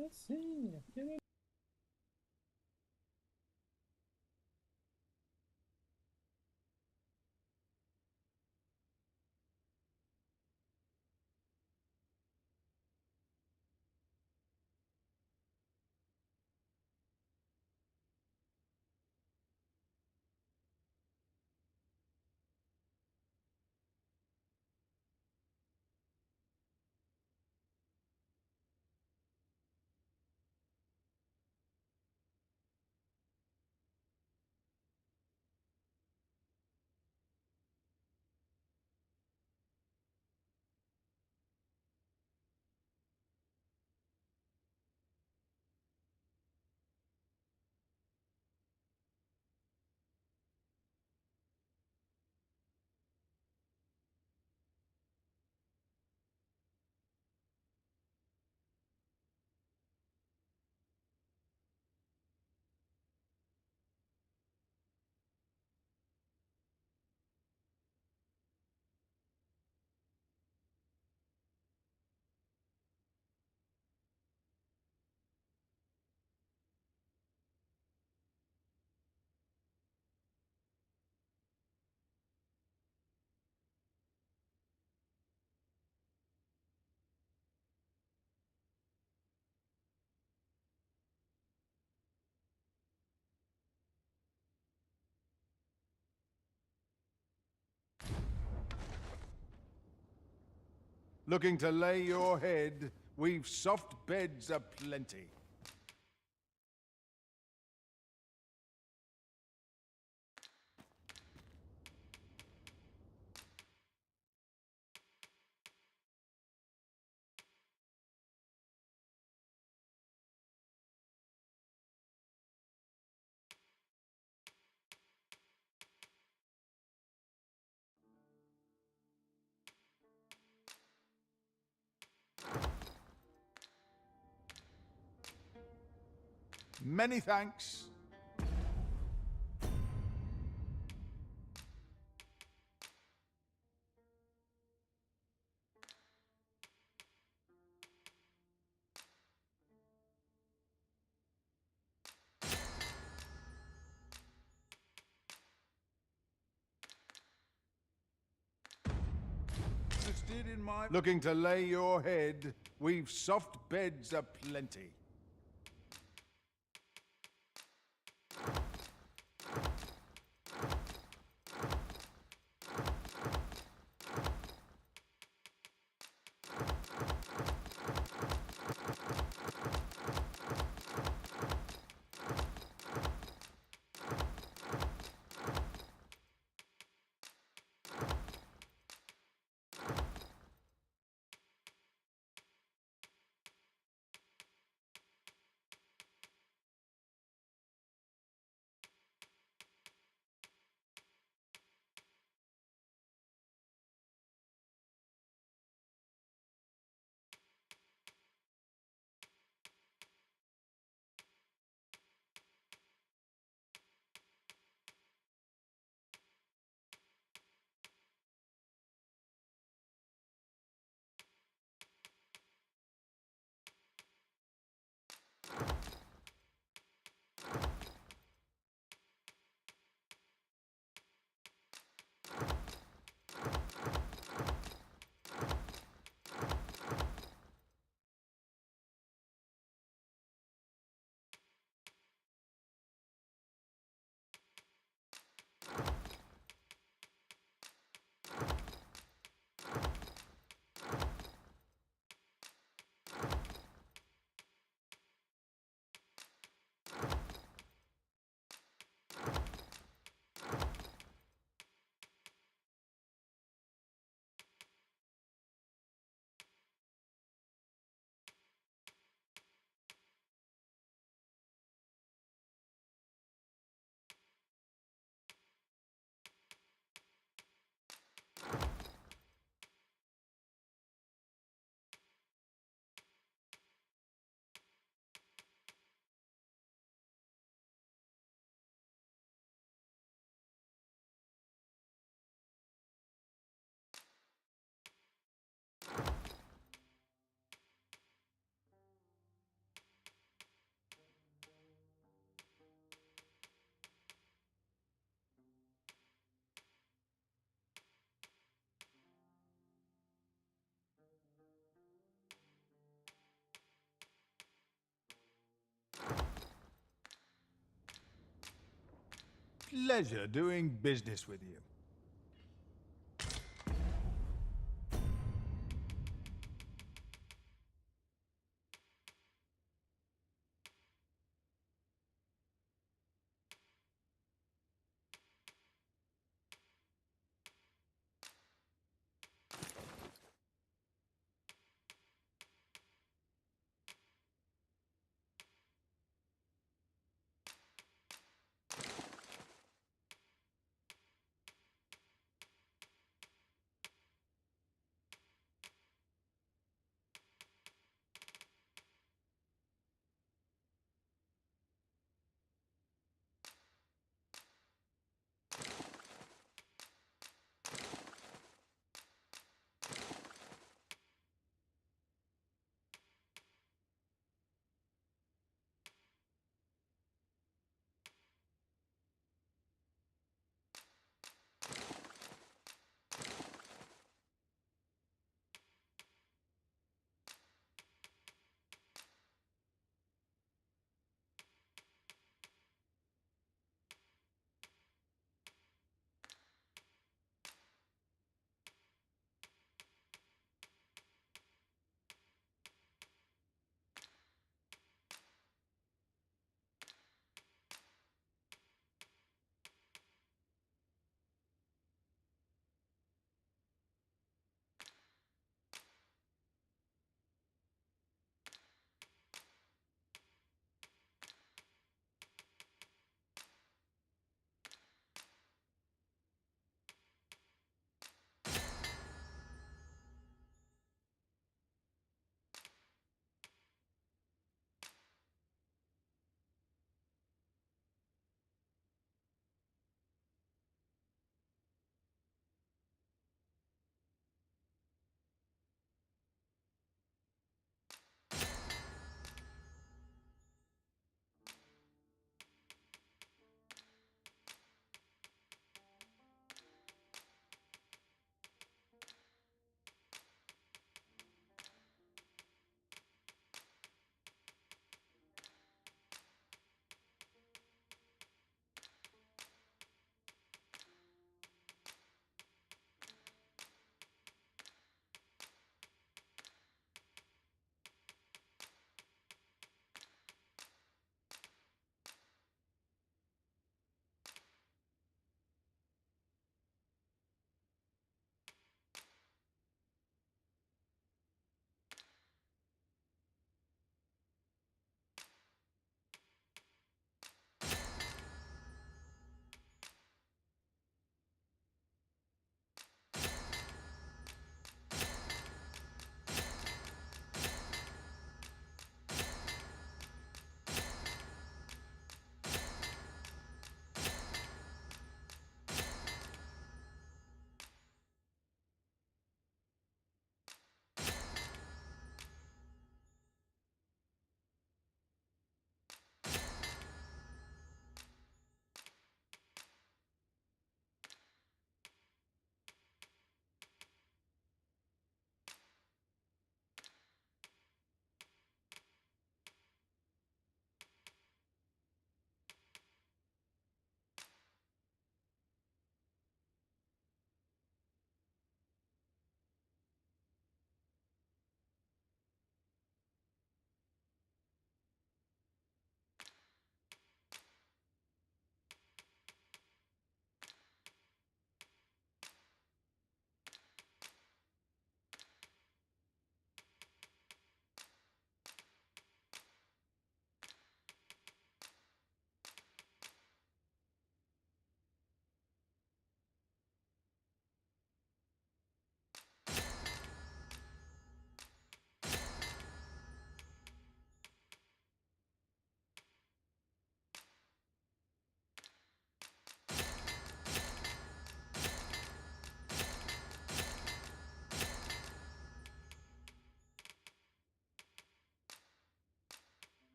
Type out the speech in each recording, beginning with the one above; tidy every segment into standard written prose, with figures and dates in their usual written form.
Let's see. Give it. Looking to lay your head? We've soft beds aplenty. Many thanks. Looking to lay your head? We've soft beds aplenty. Pleasure doing business with you.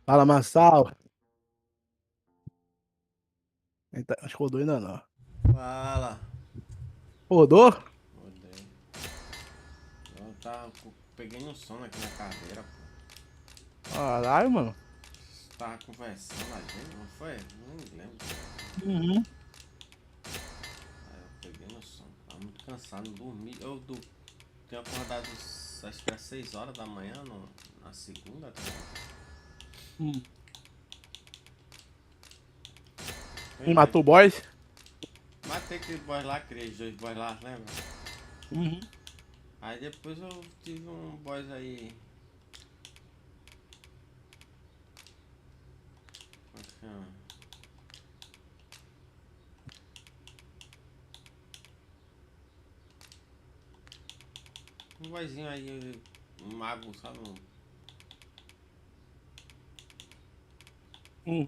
Fala, Massal. Acho que rodou ainda não. Fala. Rodou? Odeio. Eu tava. Peguei no sono aqui na cadeira, pô. Caralho, mano. Tava conversando a gente, não foi? Nem lembro. Uhum. Aí eu peguei no sono. Tava muito cansado, não dormi. Tinha acordado, acho que às 6 horas da manhã, na segunda, tá ligado? Hum. Foi, E mas matou o boys? matei aquele boy lá, aqueles dois boys lá, lembra? Uhum. Aí depois eu tive um boys aí. Como é que chama? Um boyzinho aí, um mago, sabe? Uhum.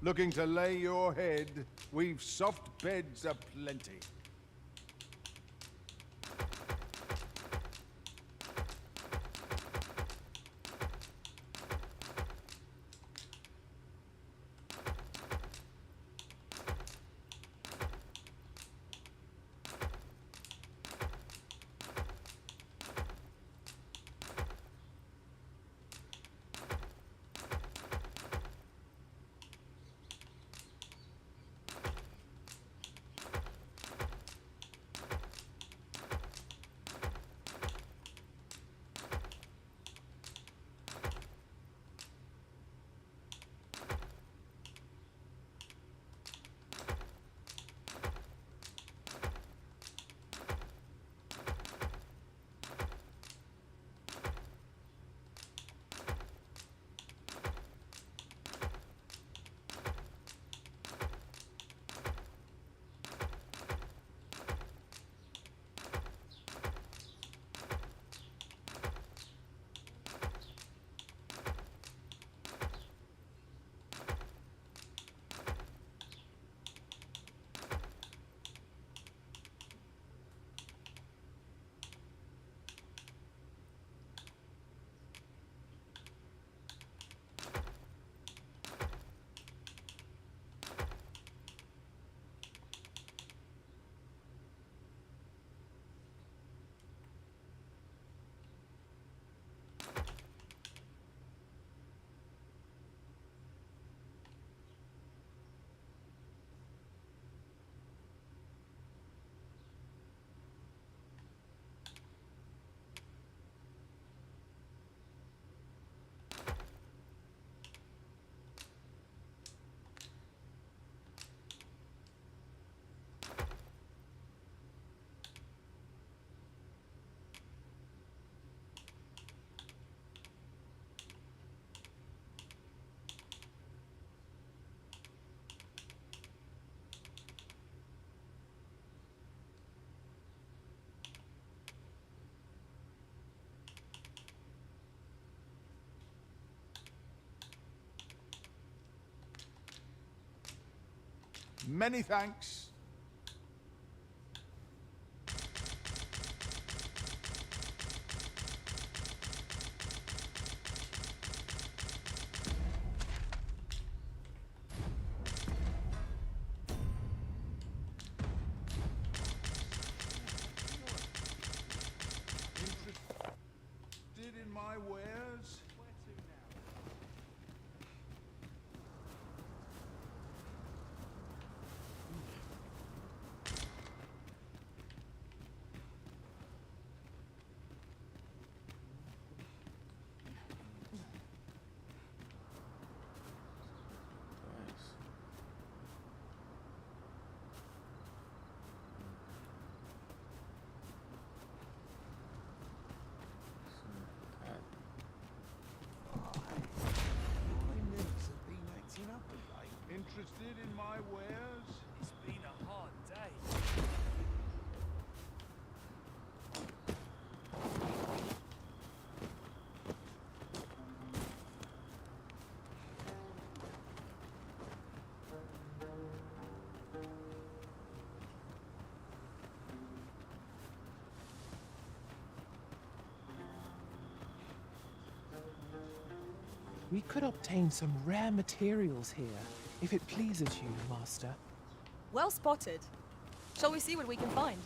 Looking to lay your head? We've soft beds aplenty. Many thanks. Interested in my wares? We could obtain some rare materials here, if it pleases you, Master. Well spotted. Shall we see what we can find?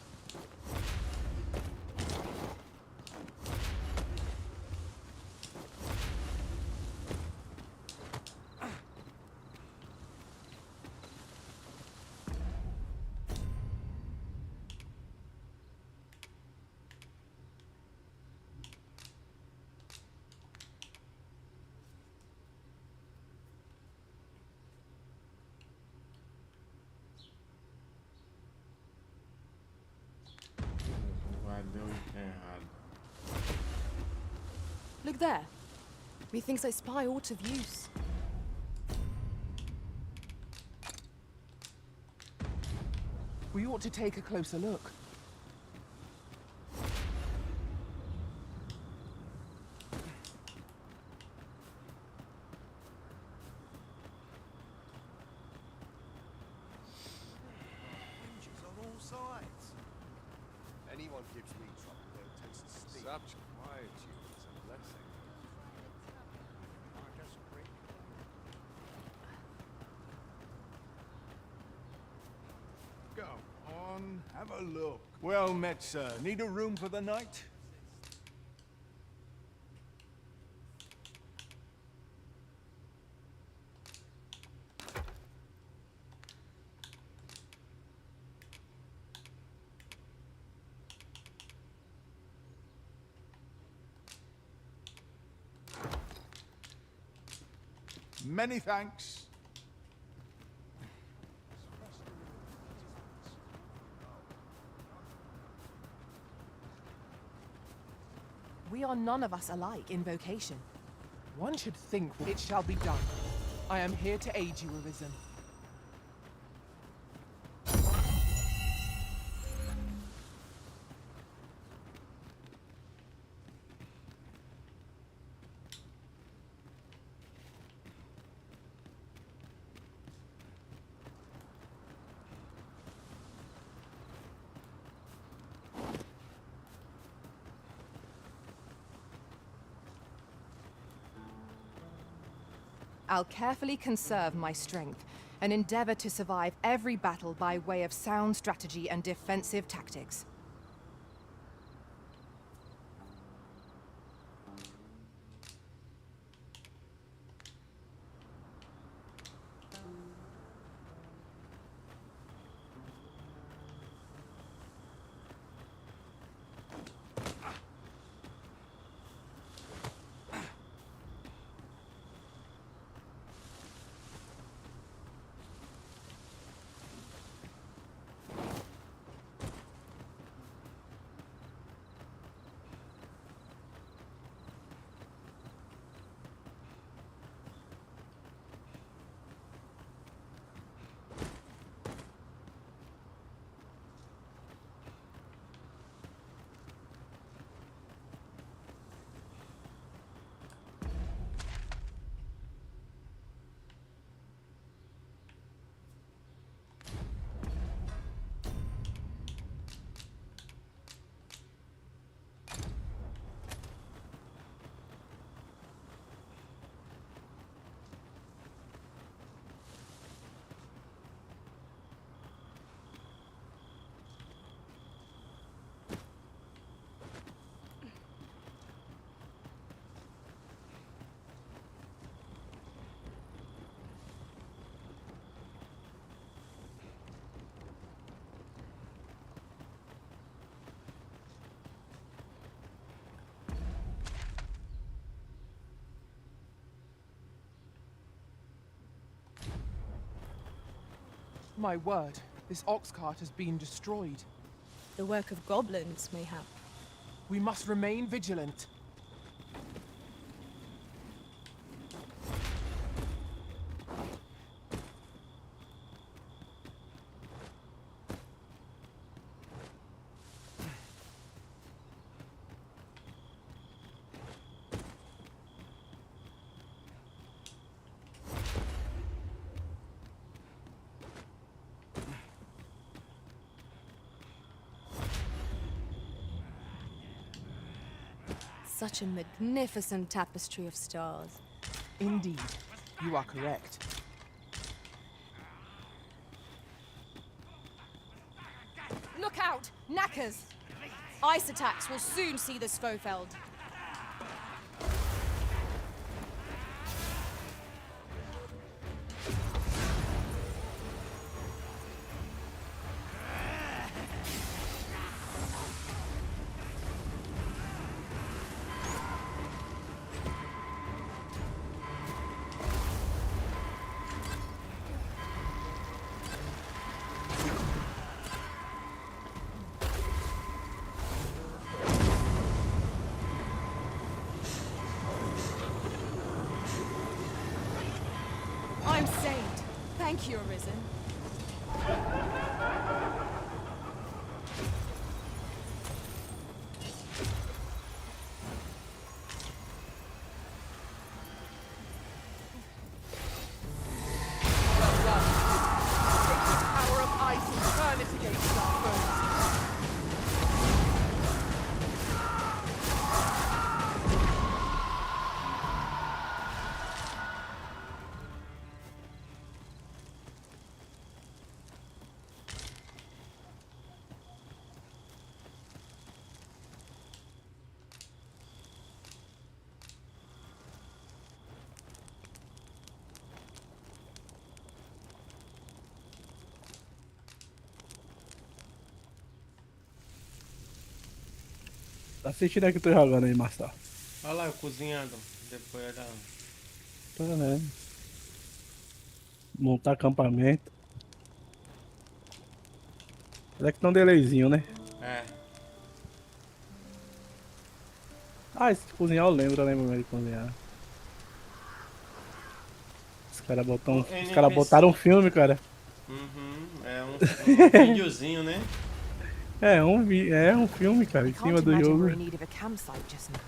Vai, deu errado. Look there. Methinks I spy aught of use. We ought to take a closer look. Hinges on all sides. Anyone gives me trouble, they'll taste the steam. Such quietude is a blessing. Go on, have a look. Well met, sir. Need a room for the night? Many thanks. We are none of us alike in vocation. One should think it shall be done. I am here to aid you, Arisen. I'll carefully conserve my strength and endeavor to survive every battle by way of sound strategy and defensive tactics. My word, this ox cart has been destroyed. The work of goblins, mayhap. We must remain vigilant. Such a magnificent tapestry of stars. Indeed, you are correct. Look out! Knackers! Ice attacks will soon see the Svofeld. I'm saved. Thank you, Arisen. Well done. Take the power of ice and turn it against our foes. Tá assistindo aqui, tô jogando aí, Marcelo. Olha lá, eu cozinhando. Depois era. Tá, né? Montar acampamento. É que tem um delayzinho, né? É. Ah, esse de cozinhar eu lembro mesmo de cozinhar. Os caras botaram um filme, cara. Uhum. É um videozinho, né? É um filme, cara, em I cima can't do imagine jogo. we're in need of a campsite just now.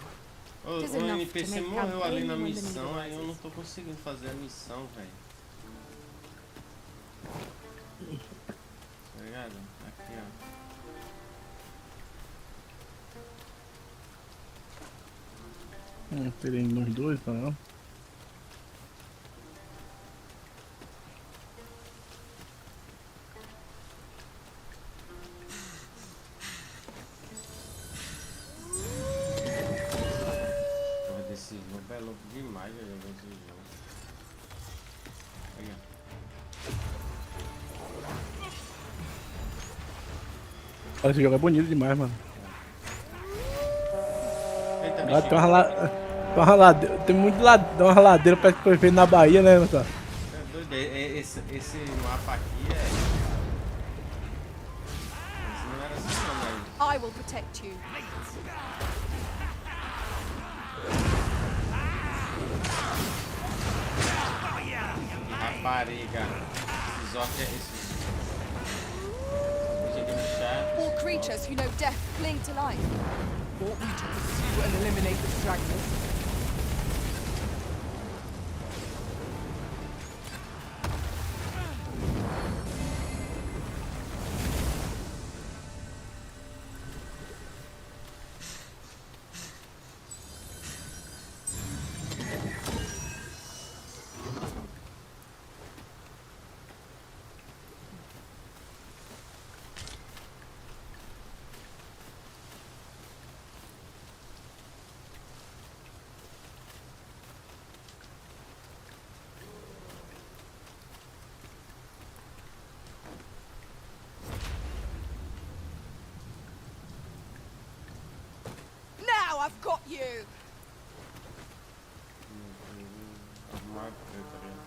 O There's enough to NPC make morreu ali na campaign when the missão, need aí eu não arises. tô conseguindo fazer a missão, velho. Tá ligado? Aqui, ó. Não terei nos dois, tá não? Porra, desse jogo é louco demais, velho, jogar esse jogo. Aí, ó. Esse jogo é bonito demais, mano. Eita, Lá bichinho. tem uma ladeira, tem muito tem uma ladeira, parece que foi feito na Bahia, né, Marcelo? É doido, esse mapa aqui é. Esse não era assim, não, mas. I will protect you. Rapariga. Esses orcs é esses. Bicho aqui no chat. All creatures who know death cling to life. Ought we to pursue and eliminate the stragglers? Now I've got you. Arrumar treta, velho.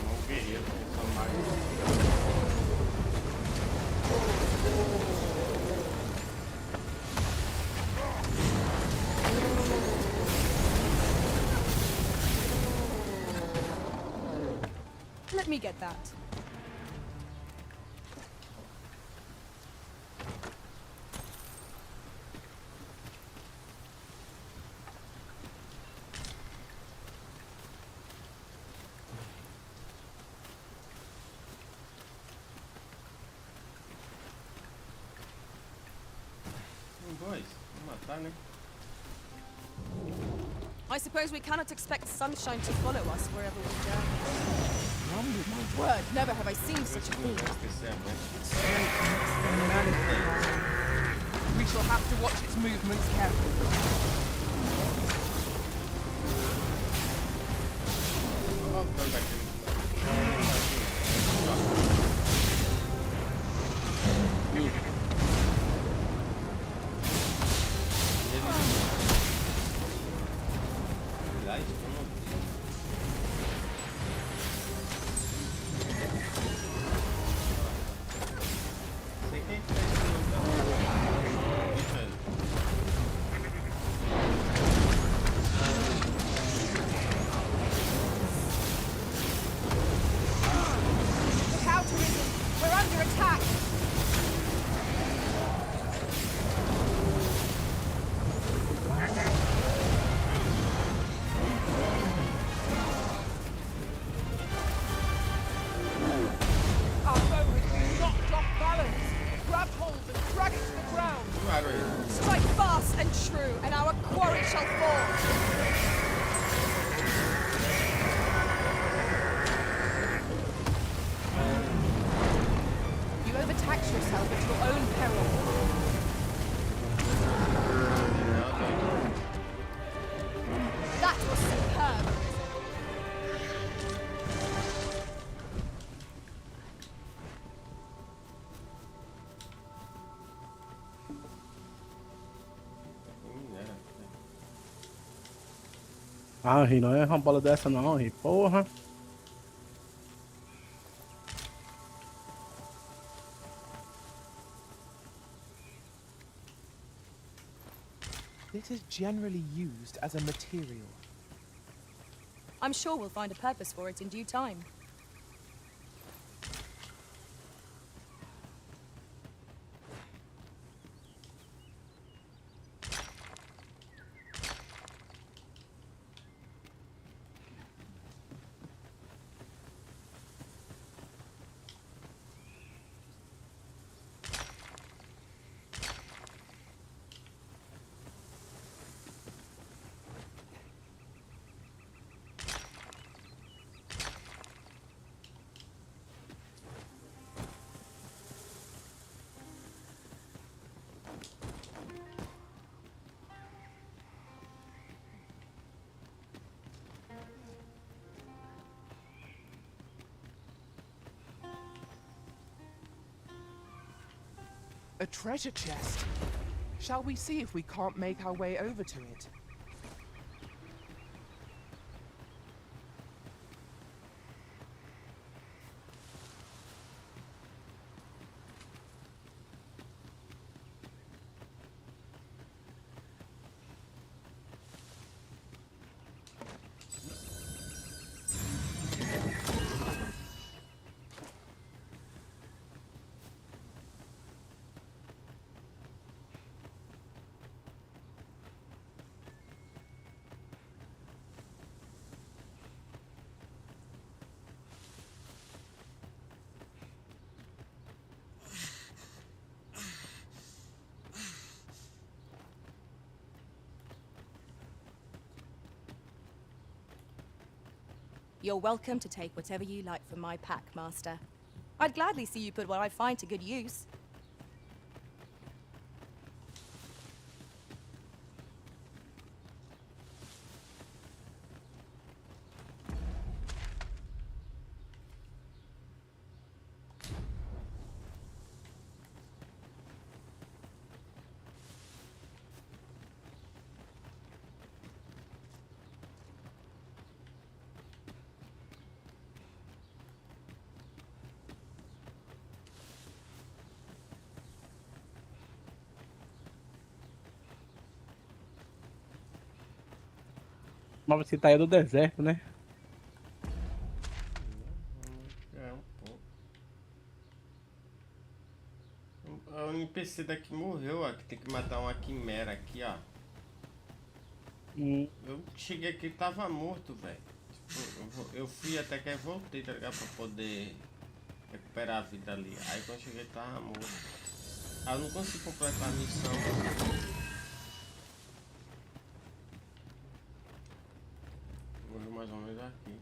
Não guerreiro, só mais. Let me get that. Pois, vou matar, né? I suppose we cannot expect sunshine to follow us wherever we journey. My word, never have I seen such a Não thing. vou esquecer a mãe. We shall have to watch its movements carefully. Voltando daquele. Verdade, como? Sei quem que tá esse bicho aí. Look out, Arisen! We're under attack! Our bow has been knocked off balance. Grab hold and drag it to the ground. Claro aí. Strike fast and true, and our quarry shall fall! You overtax yourself at your own peril. That was superb! Minério. Ah, Ri, não é uma bola dessa não, Ri. Porra. This is generally used as a material. I'm sure we'll find a purpose for it in due time. A treasure chest. Shall we see if we can't make our way over to it? You're welcome to take whatever you like from my pack, Master. I'd gladly see you put what I find to good use. Mas você tá aí do deserto, né? É um pouco. O NPC daqui morreu, ó. Que tem que matar uma quimera aqui, ó. Eu cheguei aqui e tava morto, velho. Tipo, eu fui até que voltei, tá ligado? Pra poder recuperar a vida ali. Aí quando eu cheguei tava morto. Aí eu não consigo completar a missão. mais ou menos aqui.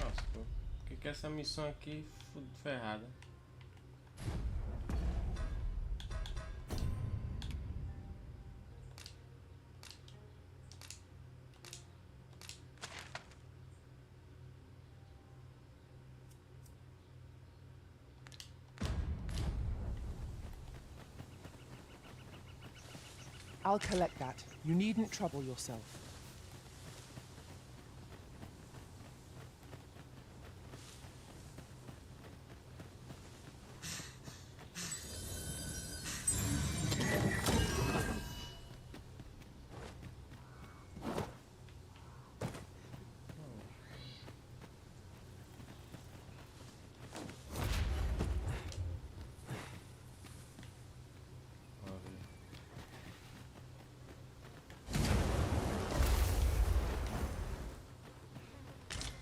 Nossa, por que essa missão aqui ferrada? I'll collect that. You needn't trouble yourself.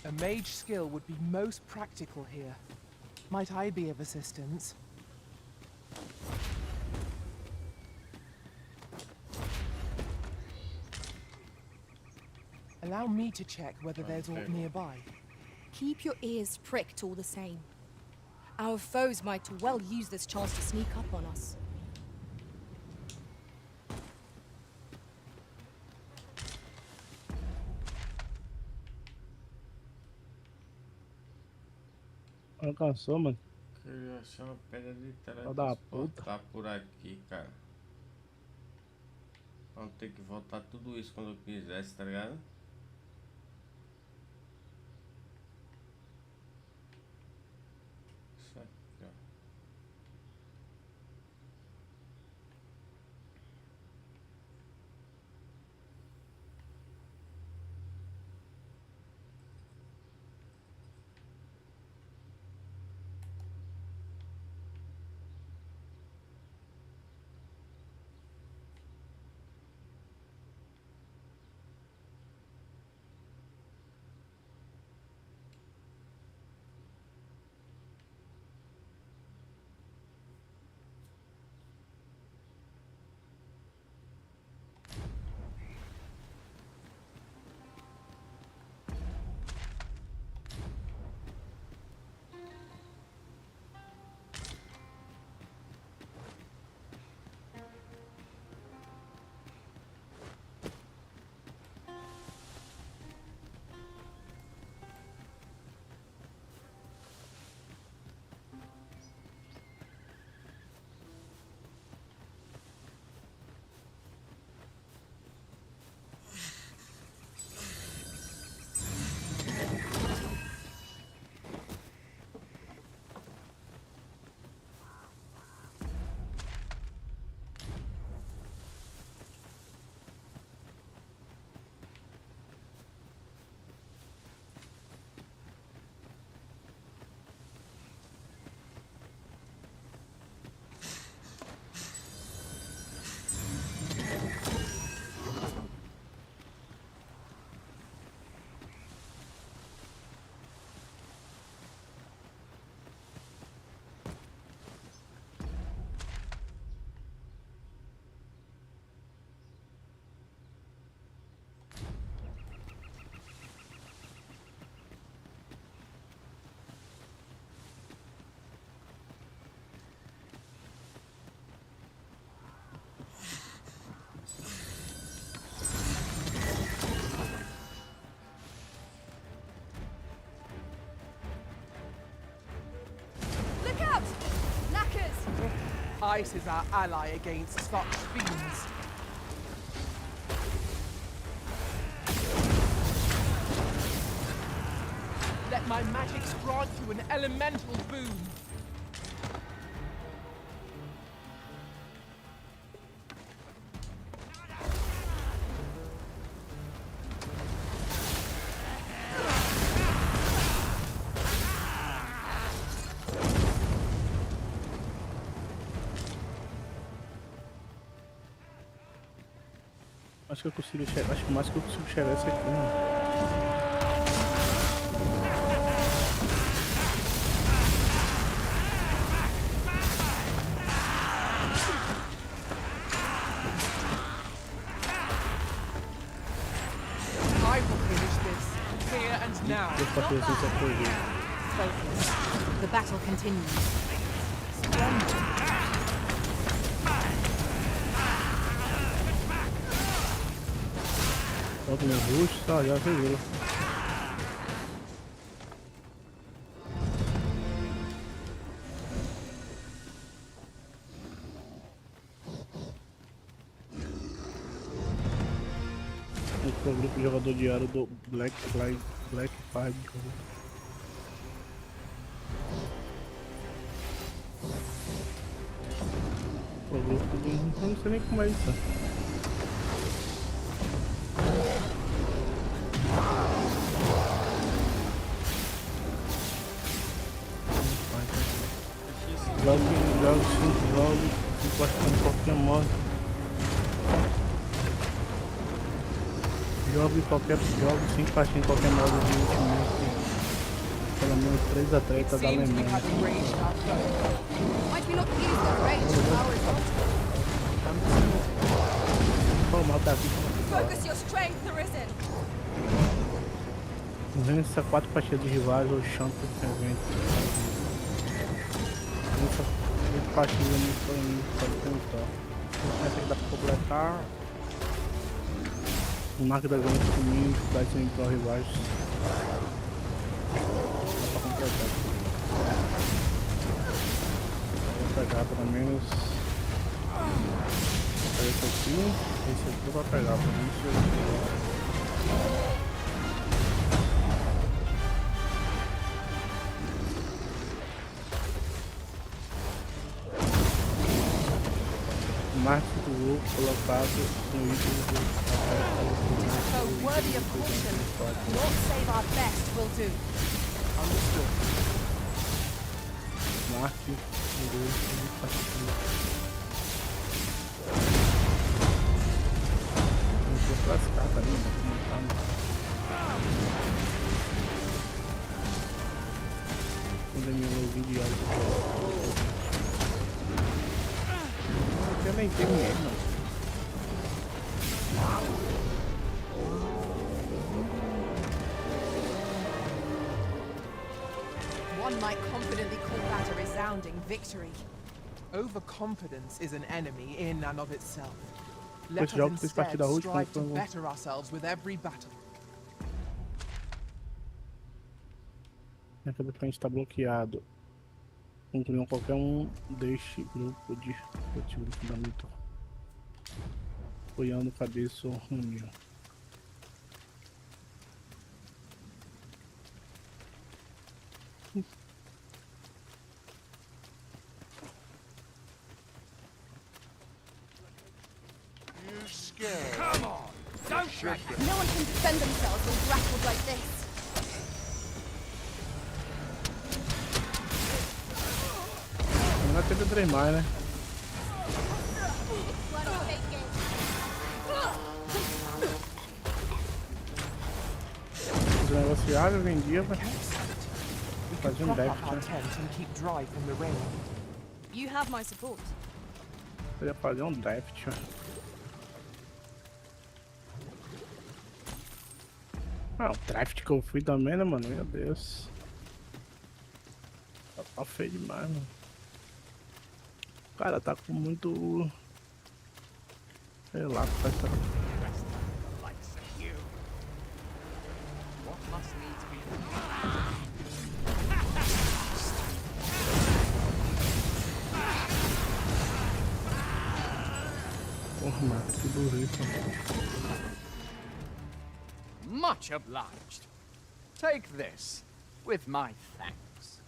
A mage skill would be most practical here. Might I be of assistance? Allow me to check whether there's aught nearby. Keep your ears pricked all the same. Our foes might well use this chance to sneak up on us. Alcançou, mano. Queria achar uma pedra de Filha da puta. teletransportar por aqui, cara. Pra não ter que voltar tudo isso quando eu quisesse, tá ligado? Isso aqui, ó. Look out! Knackers! Ice is our ally against such fiends. My magics grant you an elemental boon. Acho que eu consigo chegar. Acho que o mais que eu consigo chegar é esse aqui, mano. I will finish this, here and now. Eu faço assim só por ver. Focus. The battle continues. Solta meu rush, tá, já veio. Esse é o grupo jogador diário do Black Flag. O grupo do... Eu não sei nem como é isso. Jogo, encosta qualquer modo. Jogo 5 partidas em qualquer modo de ultimate. Pelo menos 3 atletas da Seems we Alemanha. have enraged our foe. Might we not use that range for our advantage? Pô, mal tá aqui. Focus your strength, Arisen! 4 partidas de rivais ou champion evento. Essa partida não foi pode tentar. Essa aqui dá pra completar. O marco das zonas comigo, dificuldade de entrar rivais. Dá pra completar. Vou pegar pelo menos. Esse aqui eu vou pegar pelo menos. Máximo do louco colocado no item do So worthy of caution. Not save our best will do. Understood. marque do partido. Não vou pras cartas ainda, como tá quando meu vídeo eu nem tenho ninguém, mano. One might confidently call that a resounding victory. Overconfidence is an enemy in and of itself. Let Esse us jogo fez parte instead da última, strive to então better ourselves with every battle. Minha cabeça está bloqueado. Concluam qualquer um deste grupo de fundamental. Apoiando cabeça ou reunião. You scared? Come on! Don't drag me! No one can defend themselves when grappled like this. Não tem que treinar, né? Os negociáveis vendia pra We fazer can prop deve, up our né? tent and keep dry from the rain. You have my support. Eu ia fazer draft, ó. Ah, o draft que eu fui também, né, mano? Meu Deus. Tá feio demais, mano. O cara tá com muito... Sei lá, faz essa... Porra, mano, que burrice, mano. Much obliged. Take this. With my thanks.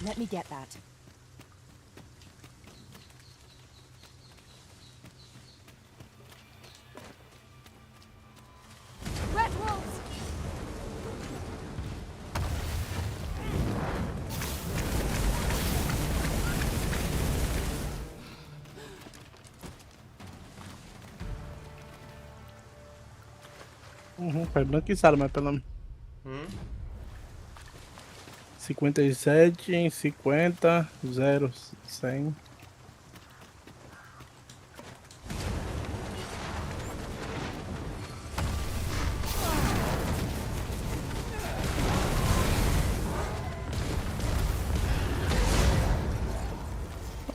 Let me get that. Red wolves! Foi branquiçado, mas pelo menos. 57 em 50, 0, 100.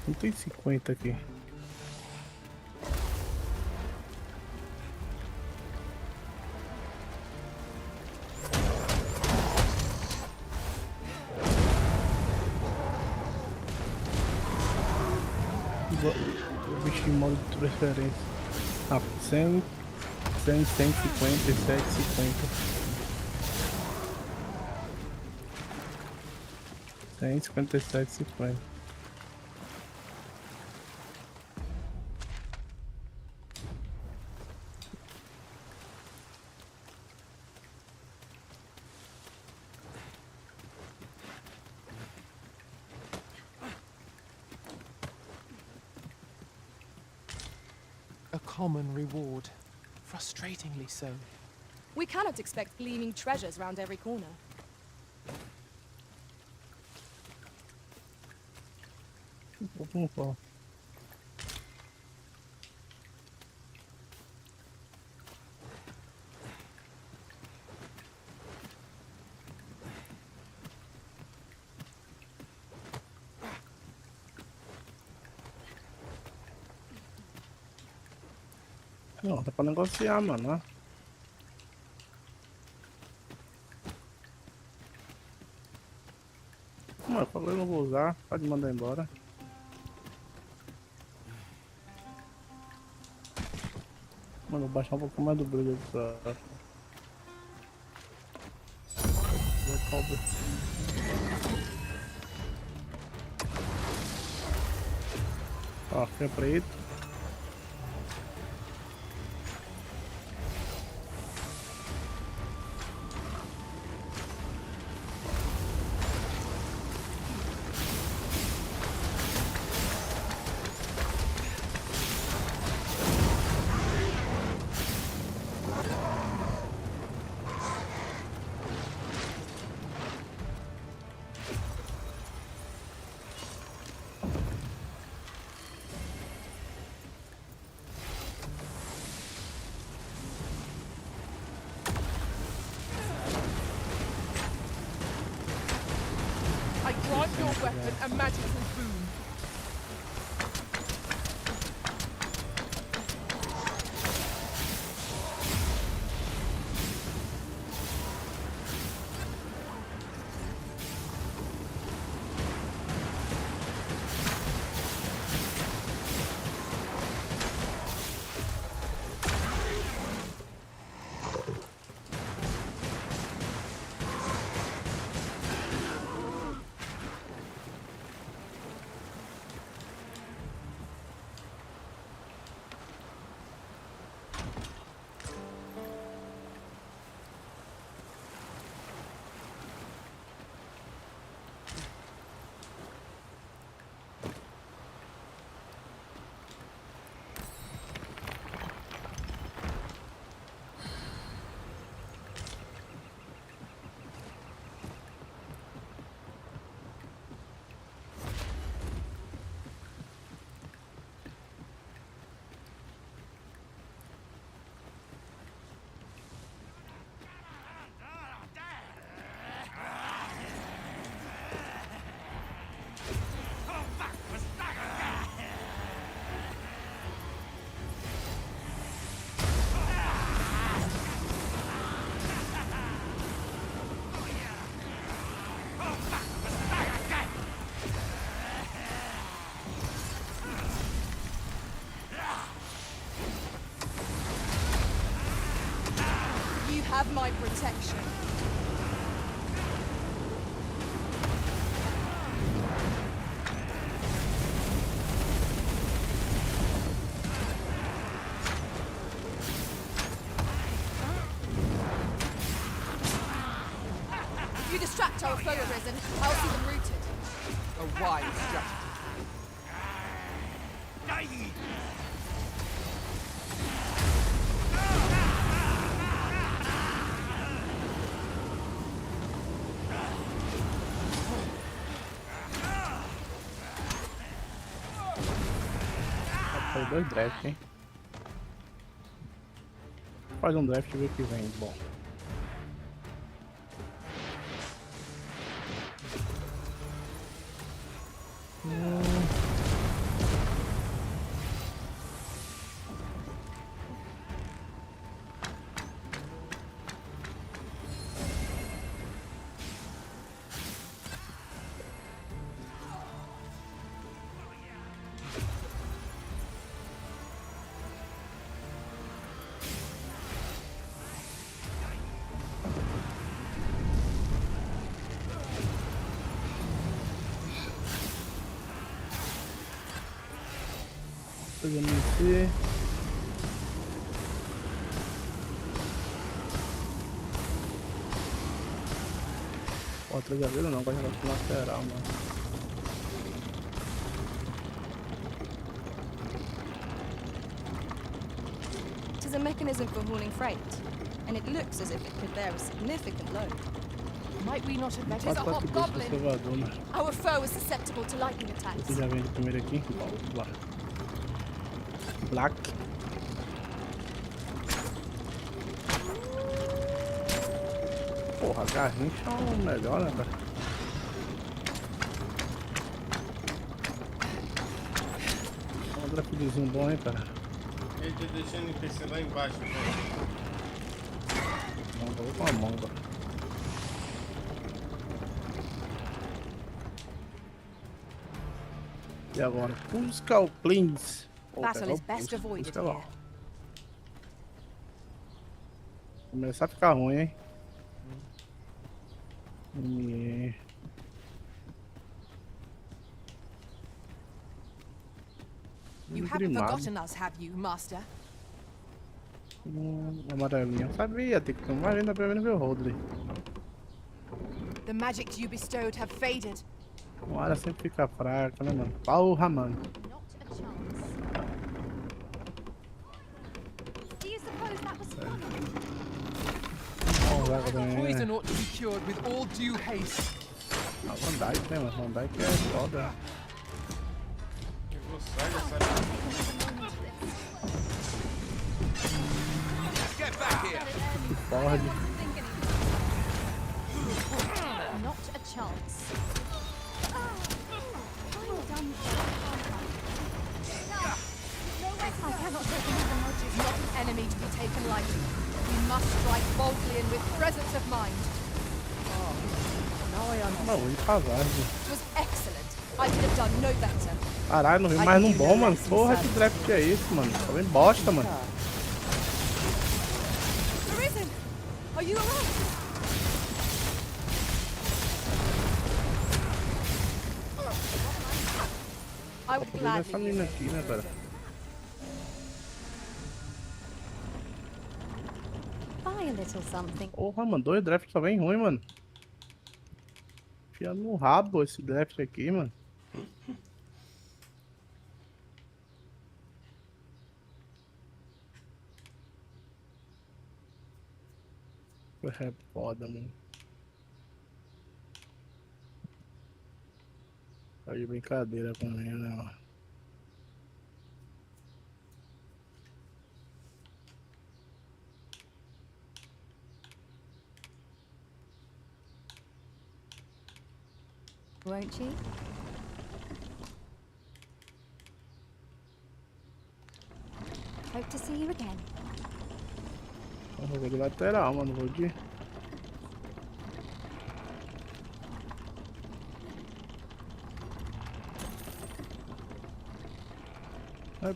Não tem 50 aqui. O bicho em modo de transferência. Ah, 100, 100, 157, 50. 157, 50. A common reward. Frustratingly so. We cannot expect gleaming treasures round every corner. Vamos lá. Não, dá pra negociar, mano, ó. Mano, eu falei, eu não vou usar, pode mandar embora. Mano, vou baixar um pouco mais do brilho aqui pra... Ó, fica preto. I grant your weapon a magical boon. Have my protection. You distract our foe, Arisen. I'll see them rooted. A wise strategy. Foi 2 drafts, hein? Faz um draft e ver o que vem. Bom. Pegando esse. Outra gaveira não, agora já vai lateral, mano. It is a mechanism for hauling freight, and it looks as if it could bear a significant load. Might we not have better? Is a Quase que hobgoblin. conservador, né? Our foe is susceptible to lightning attacks. Esse já vem de primeiro aqui. Bora. Black. Porra, a garrincha é o melhor, né, cara? Um draftzinho bom, hein, cara? Ele tá deixando NPC lá embaixo, velho. Não, vou com a mão, cara. E agora? Busca o Plains. Battle is best avoided here. Começar a ficar ruim, hein? You haven't forgotten us, have you, Master? Amarelinho. Sabia, tem que tomar ainda pra ver o Rodri. The magics you bestowed have faded. Uma hora sempre fica fraca, né, mano? Porra, mano. Not a chance. Do you suppose that was fun? Vamos lá, também. Poison ought to be cured with all due haste. Ah, Van Dyke, né, mano? Van Dyke é foda. Eu vou sair dessa. Get back here! Pode. Not a chance. I cannot take another nudge. It's not an enemy to be taken lightly. We must strike boldly and with presence of mind. Now I understand. Não, de passagem. It was excellent. I could have done no better. Caralho, não vi mais num bom, mano. Porra, que draft que é isso, mano? Tá bem bosta, mano. Arisen, are you alright? I would Tá essa gladly menina use aqui, it. né, cara? Buy a little something. Porra, mano. 2 drafts tá bem ruim, mano. Enfia no rabo esse draft aqui, mano. É foda, mano. Tá de brincadeira comigo, né, mano? Won't you? Hope to see you again. Eu vou de lateral, mano. Vou de.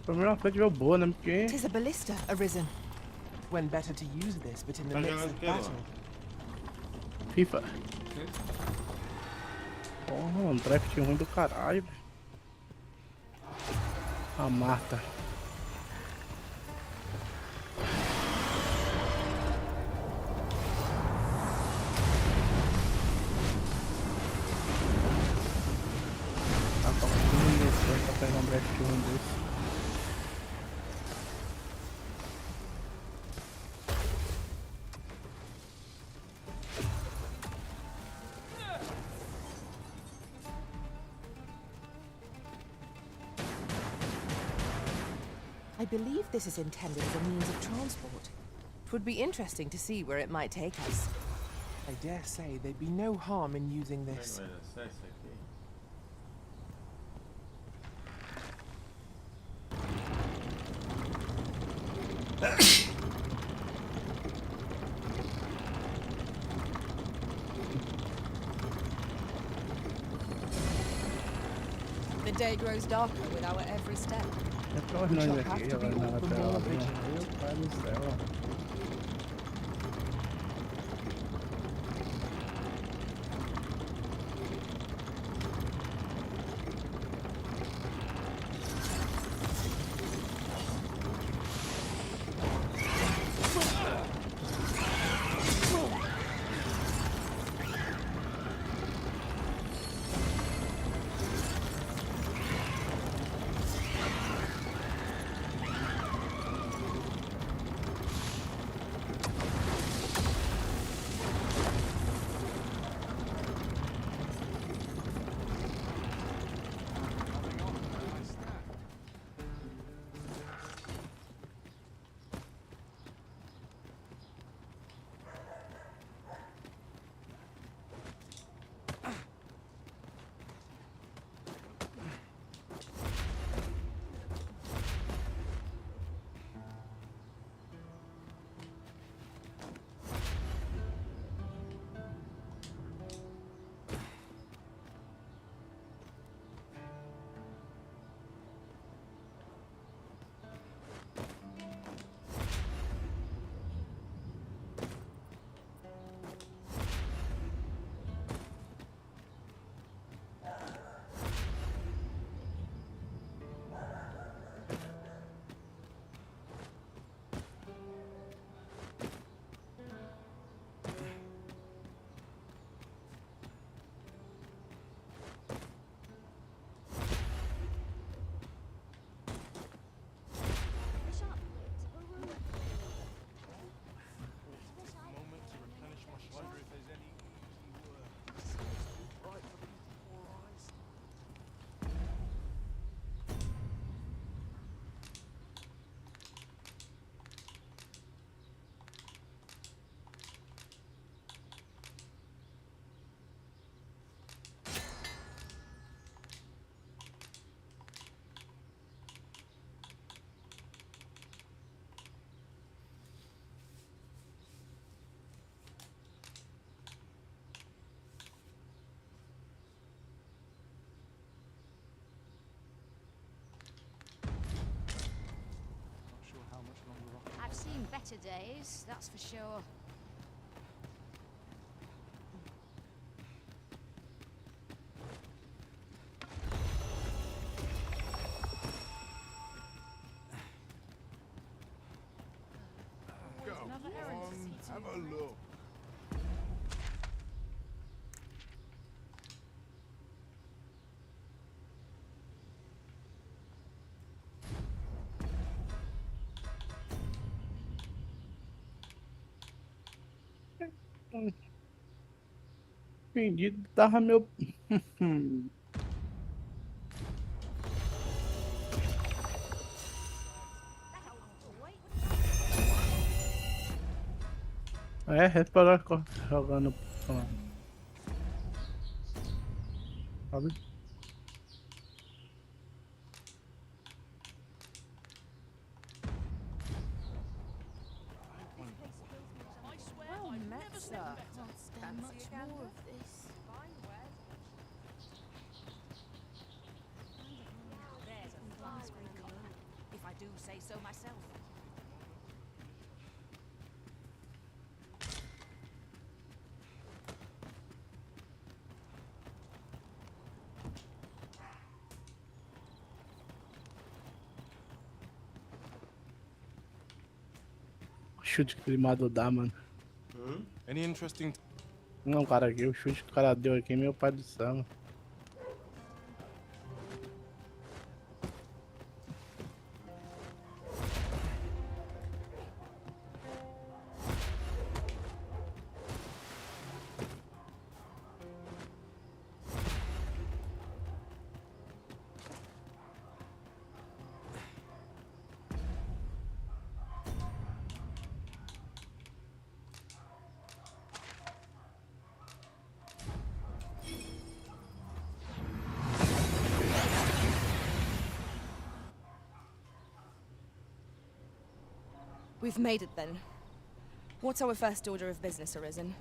Pra mim, uma frente veio boa, né? Porque. Tis a ballista, Arisen. when better to use this but in the Tá midst jogando of o quê, battle? FIFA. Porra, um draft ruim do caralho, velho. A Marta. Tá com um pra pegar um draft ruim desse. I believe this is intended as a means of transport. It would be interesting to see where it might take us. I dare say there'd be no harm in using Como é que this. vai descer isso aqui? The day grows darker with our every step. É pra We nós shall aqui, have to be agora na all the lateral. more Meu vigilant. pai do céu. I've seen better days, that's for sure. Go on, have a look. Entendi, tava meu. É, reparar jogando. Sabe? Well met, sir. Can't stand much more of this. There's a fly screen copper, if I do say so myself. chute que o Limado dá, mano. Any interesting Não, cara, aqui o chute que o cara deu aqui, meu pai do céu. Mano. We've made it then. What's our first order of business, Arisen?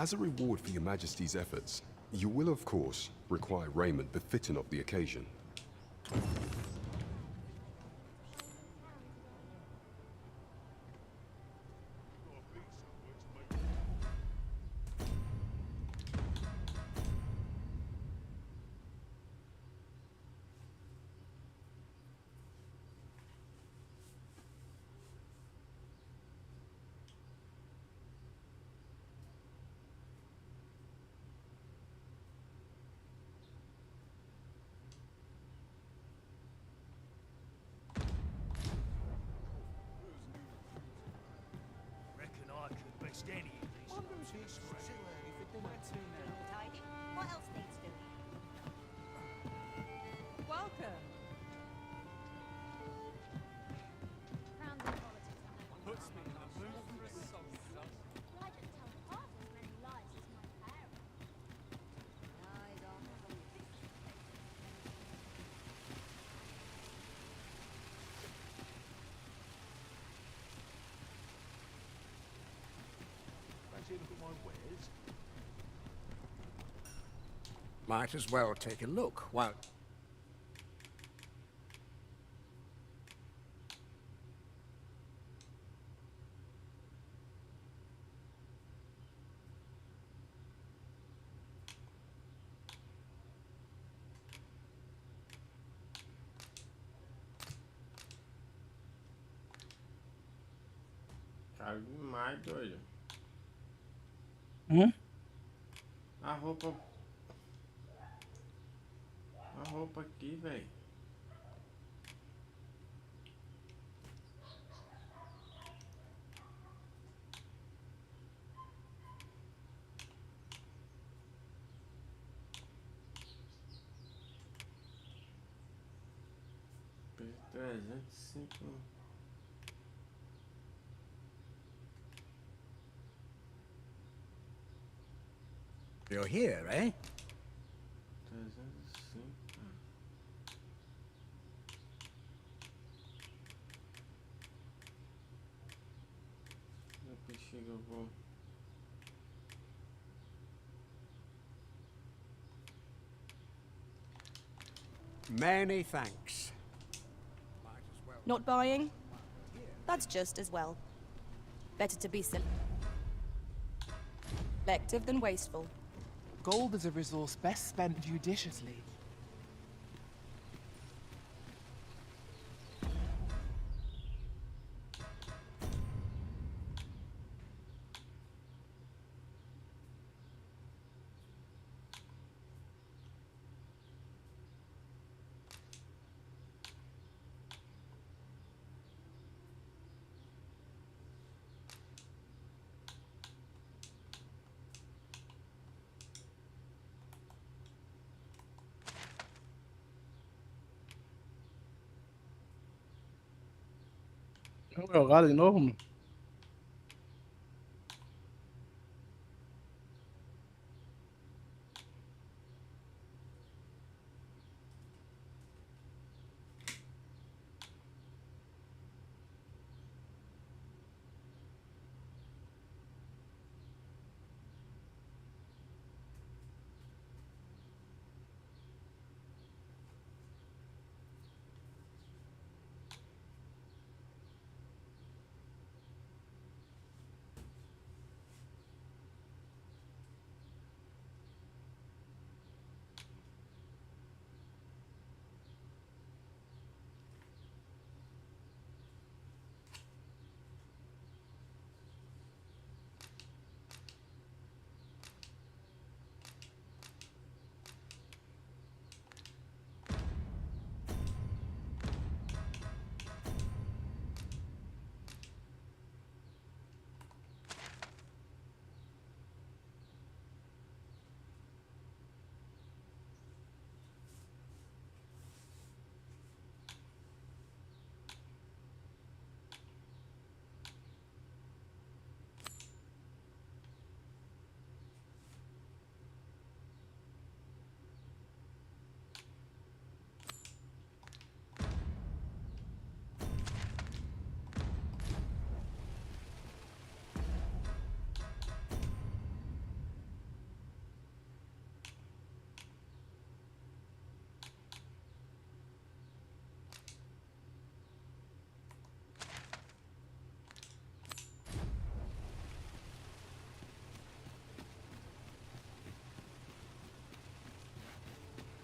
As a reward for your Majesty's efforts, you will, of course, require raiment befitting of the occasion. reckon I could best any of these? Tidy. What else needs doing? Welcome. Crowns and politics on that one. Puts me in the mood for a song. I didn't tell half as many lies as my parents. Lies on Fancy a look at my wares? Might as well take a look while... Caro demais, doido. A roupa. A roupa aqui, velho. Preço 305. You're here, eh? 305. Depois chega, eu vou. Many thanks. Not buying? That's just as well. Better to be selective than wasteful. Gold is a resource best spent judiciously. Vamos jogar de novo, mano.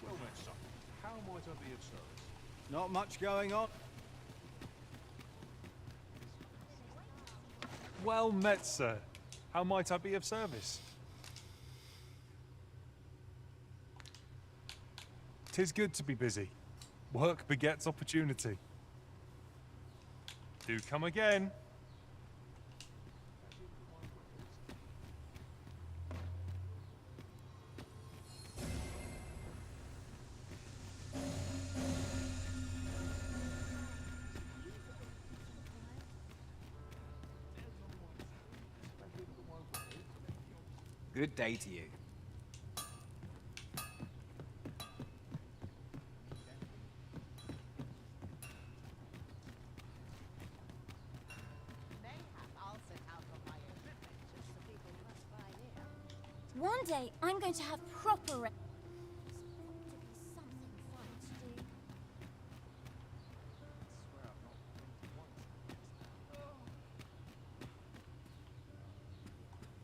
Well met, son. How might I be of service? Not much going on. Well met, sir. How might I be of service? 'Tis good to be busy. Work begets opportunity. Do come again. Good day to you. One day, I'm going to have proper.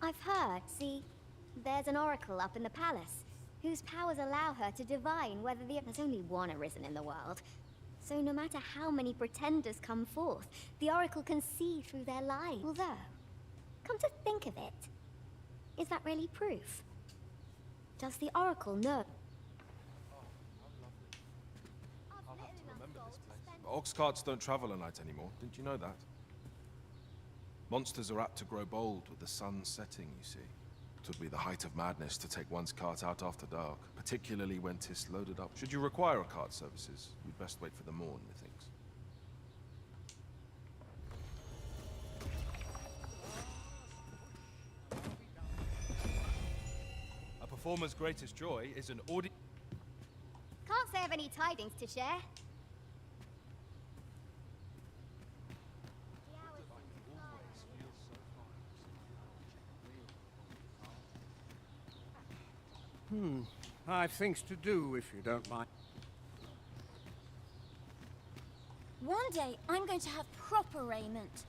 I've heard, see, there's an oracle up in the palace, whose powers allow her to divine whether there's only one arisen in the world. So no matter how many pretenders come forth, the oracle can see through their lies. Although, come to think of it, is that really proof? Does the oracle know? Ox carts don't travel at night anymore. Didn't you know that? Monsters are apt to grow bold with the sun setting, you see. It would be the height of madness to take one's cart out after dark, particularly when 'tis loaded up. Should you require a cart services, you'd best wait for the morn, methinks. A performer's greatest joy is an audience. Can't say I've any tidings to share. I've things to do, if you don't mind. One day, I'm going to have proper raiment.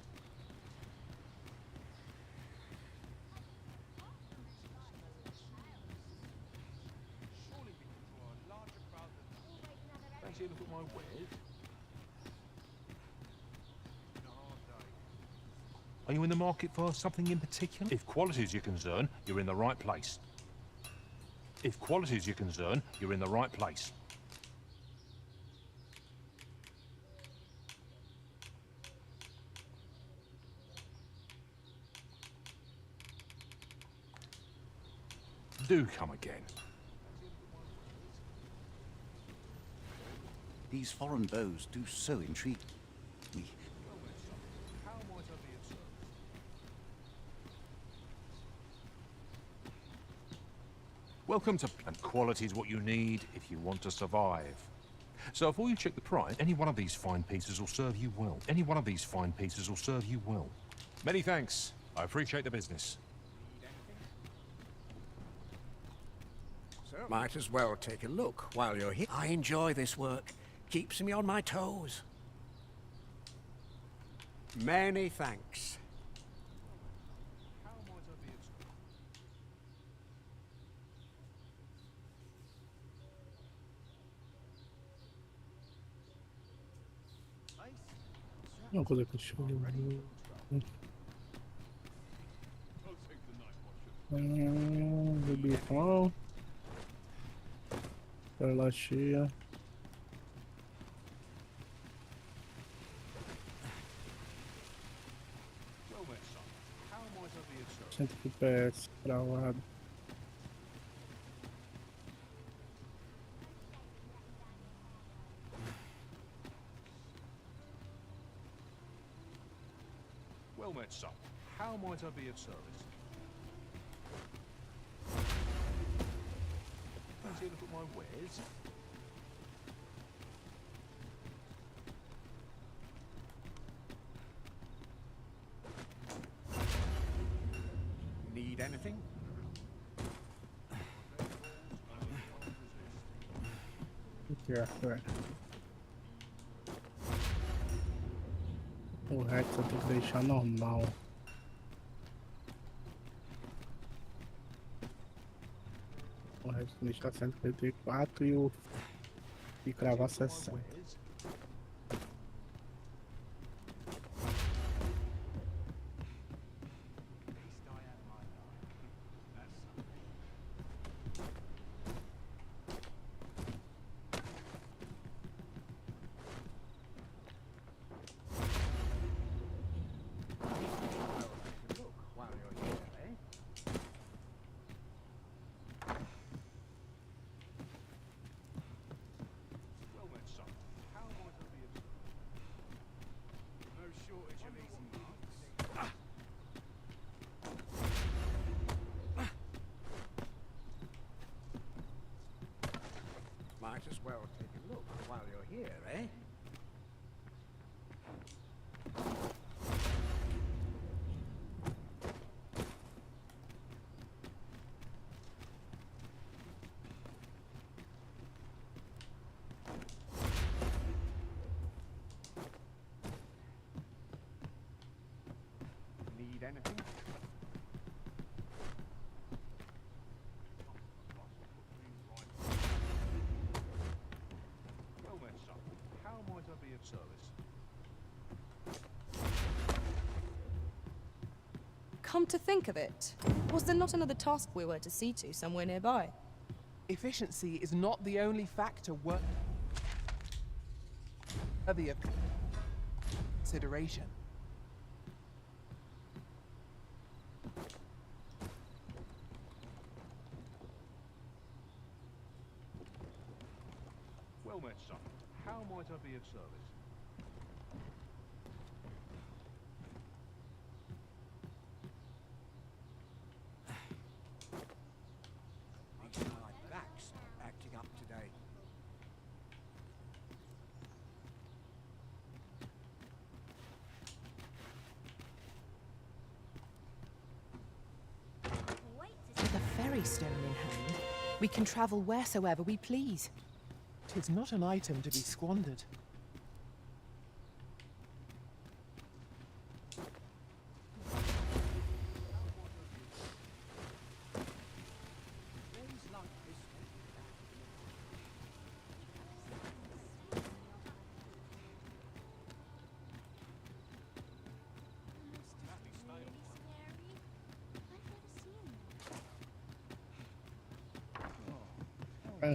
Fancy a look at my wares? Are you in the market for something in particular? If quality is your concern, you're in the right place. If quality is your concern, you're in the right place. Do come again. These foreign bows do so intrigue me. Welcome to... And quality is what you need if you want to survive. So before you check the price, any one of these fine pieces will serve you well. Any one of these fine pieces will serve you well. Many thanks. I appreciate the business. Might as well take a look while you're here. I enjoy this work. Keeps me on my toes. Many thanks. Uma coisa que deixa eu Rubicão. Tela cheia. Cento FPS travado. Well met, son. How might I be of service? Fancy a look at my wares? Need anything? Aqui, ó. O Rex eu tenho que deixar normal. O Rex tem que deixar 154 e o... E cravar 60. Might as well take a look while you're here, eh? Need anything? Of service. Come to think of it, was there not another task we were to see to somewhere nearby? Efficiency is not the only factor worthy of consideration. Well met, son. How might I be of service? My back's acting up today. With a ferry stone in hand, we can travel wheresoever we please. 'Tis not an item to be squandered.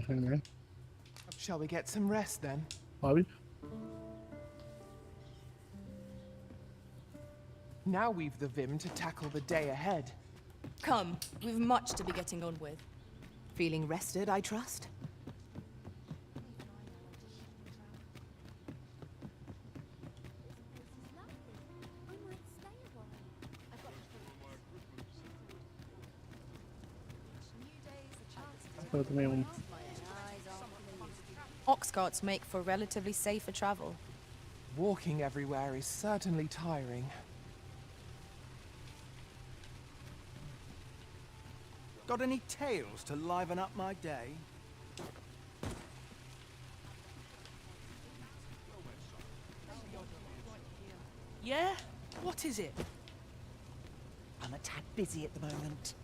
Né? Shall we get some rest then? Sabe? Now we've the vim to tackle the day ahead. Come, we've much to be getting on with. Feeling rested, I trust? Eu também um. Ox carts make for relatively safer travel. Walking everywhere is certainly tiring. Got any tales to liven up my day? Yeah? What is it? I'm a tad busy at the moment.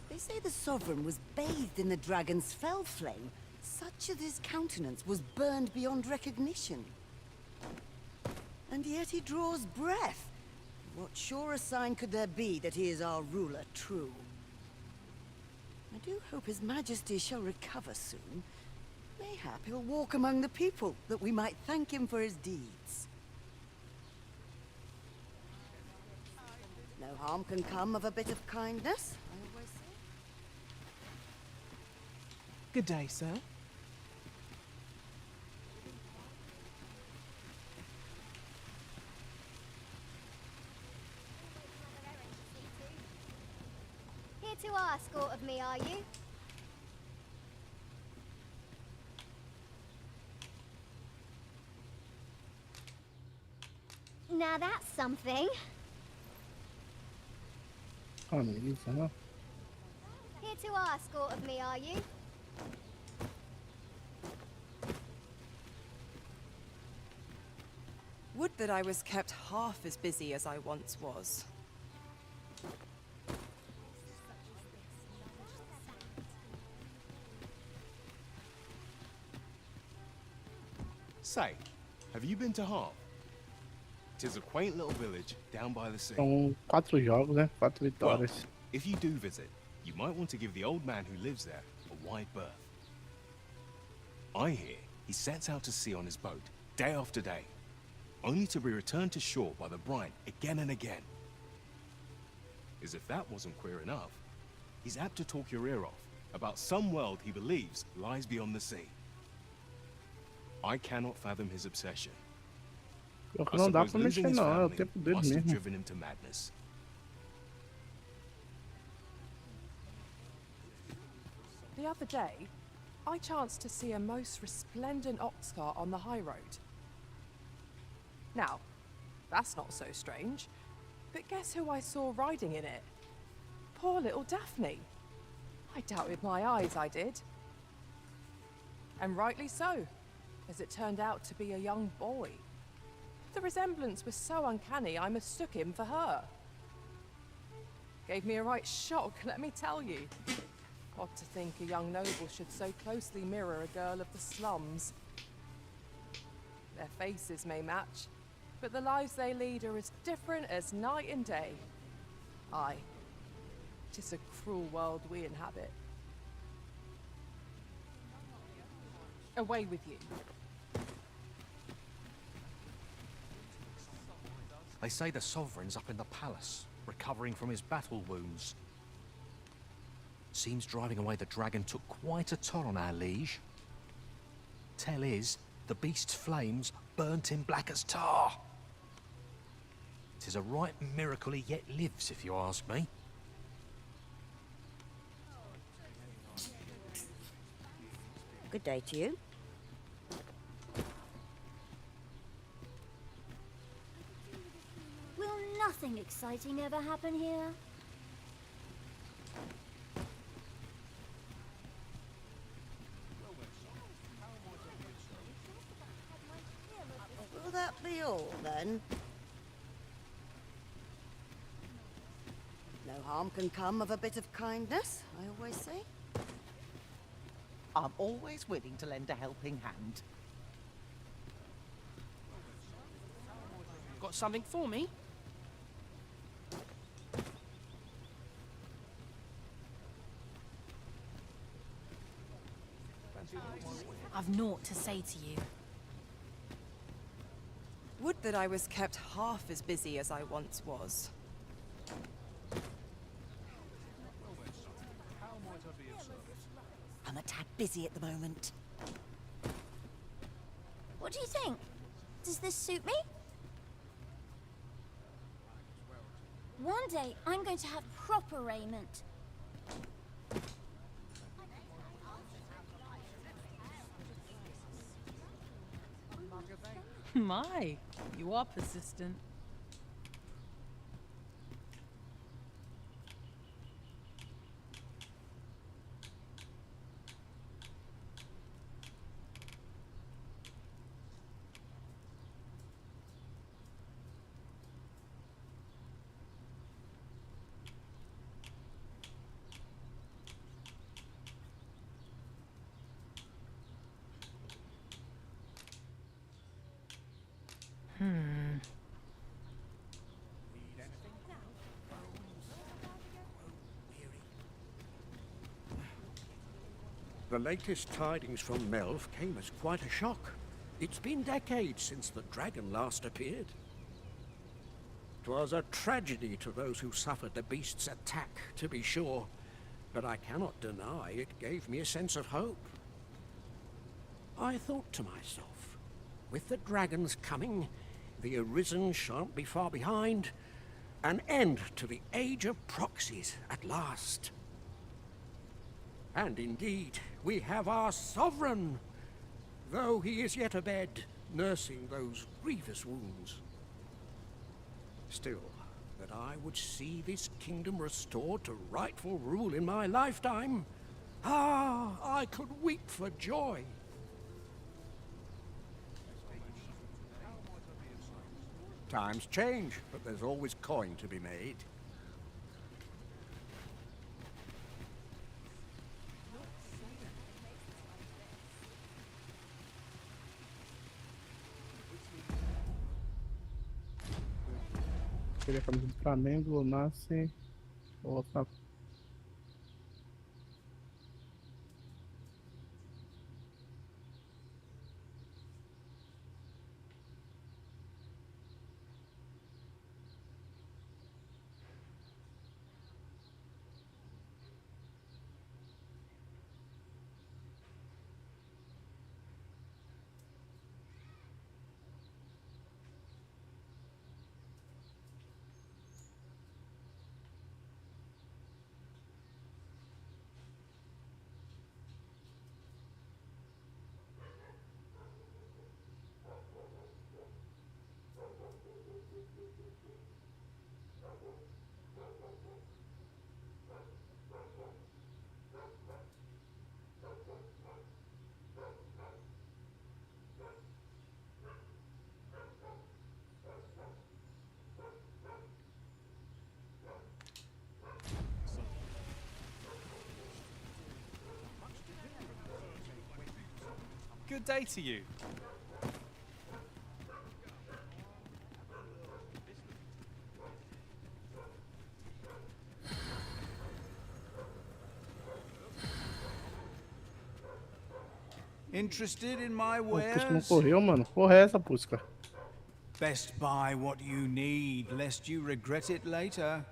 They say the Sovereign was bathed in the dragon's fell flame, such that his countenance was burned beyond recognition. And yet he draws breath. What surer sign could there be that he is our ruler true? I do hope His Majesty shall recover soon. Mayhap he'll walk among the people, that we might thank him for his deeds. No harm can come of a bit of kindness, I always say. Good day, sir. Here to ask aught of me, are you? Now that's something. Ah, não, isso, né? Here to ask aught of me, are you? Would that I was kept half as busy as I once was. Say, have you been to Harp? 'Tis a quaint little village down by the sea. São 4 jogos, né? 4 Well, vitórias. if you do visit, you might want to give the old man who lives there a wide berth. I hear he sets out to sea on his boat, day after day, only to be returned to shore by the brine again and again. As if that wasn't queer enough, he's apt to talk your ear off about some world he believes lies beyond the sea. I cannot fathom his obsession. Pior que I não dá suppose pra losing mexer his não, é o family tempo dele must have mesmo. driven him to madness. The other day, I chanced to see a most resplendent ox cart on the high road. Now, that's not so strange, but guess who I saw riding in it? Poor little Daphne. I doubted my eyes, I did. And rightly so, as it turned out to be a young boy. The resemblance was so uncanny, I mistook him for her. Gave me a right shock, let me tell you. Odd to think a young noble should so closely mirror a girl of the slums. Their faces may match, but the lives they lead are as different as night and day. Aye, 'tis a cruel world we inhabit. Away with you. They say the Sovereign's up in the palace, recovering from his battle wounds. Seems driving away the dragon took quite a toll on our liege. Tell is, the beast's flames burnt him black as tar. 'Tis a right miracle he yet lives, if you ask me. Good day to you. Will nothing exciting ever happen here? Will that be all, then? No harm can come of a bit of kindness, I always say. I'm always willing to lend a helping hand. Got something for me? I've naught to say to you. Would that I was kept half as busy as I once was. I'm a tad busy at the moment. What do you think? Does this suit me? One day, I'm going to have proper raiment. My, you are persistent. The latest tidings from Melv came as quite a shock. It's been decades since the dragon last appeared. 'Twas a tragedy to those who suffered the beast's attack, to be sure, but I cannot deny it gave me a sense of hope. I thought to myself, with the dragons coming, the Arisen shan't be far behind. An end to the age of proxies at last. And indeed, we have our sovereign, though he is yet abed, nursing those grievous wounds. Still, that I would see this kingdom restored to rightful rule in my lifetime, I could weep for joy. Times change, but there's always coin to be made. Queria a camisa do Flamengo, nasce. Vou colocar. Good day to you. Interested in my O Pusca não wares? correu, mano. Porra é essa, Pusca? Best buy what you need, lest you regret it later.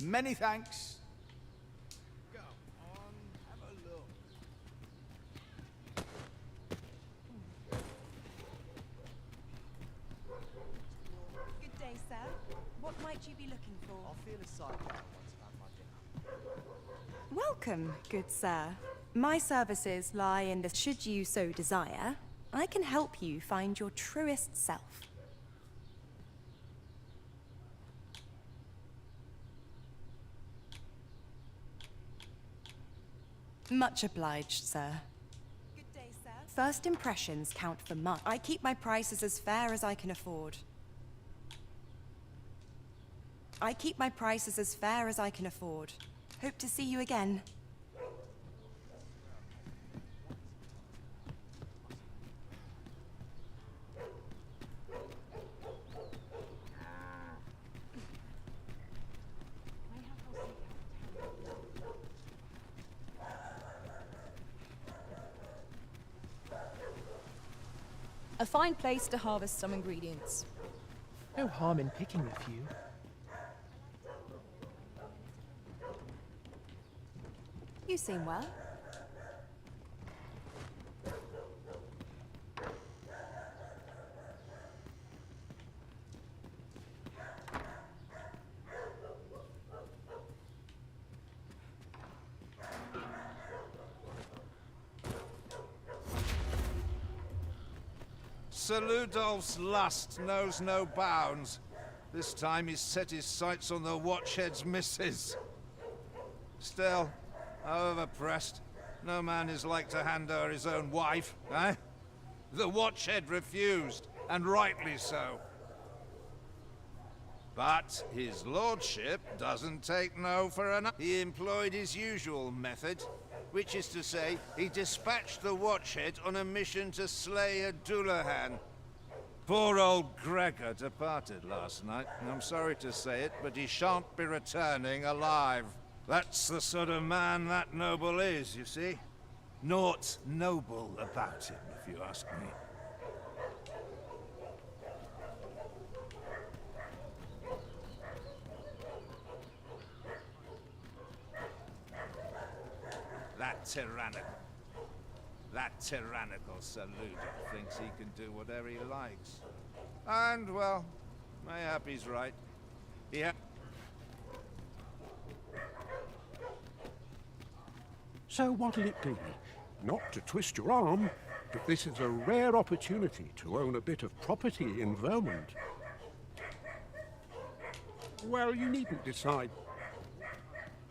Many thanks. Come on, have a look. Good day, sir. What might you be looking for? I'll feel a side once I've had my dinner. Welcome, good sir. My services lie in the should you so desire. I can help you find your truest self. Much obliged, sir. Good day, sir. First impressions count for much. I keep my prices as fair as I can afford. I keep my prices as fair as I can afford. Hope to see you again. A fine place to harvest some ingredients. No harm in picking a few. You seem well. Sir Ludolf's lust knows no bounds. This time he's set his sights on the Watchhead's missus. Still, however pressed, no man is like to hand her his own wife, eh? The Watchhead refused, and rightly so. But his lordship doesn't take no for an... He employed his usual method, which is to say, he dispatched the Watchhead on a mission to slay a Dullahan. Poor old Gregor departed last night. I'm sorry to say it, but he shan't be returning alive. That's the sort of man that noble is, you see. Naught noble about him, if you ask me. That tyrannical Sir Ludolf thinks he can do whatever he likes. And, well, mayhap he's right. So what'll it be? Not to twist your arm, but this is a rare opportunity to own a bit of property in Vermont. Well, you needn't decide.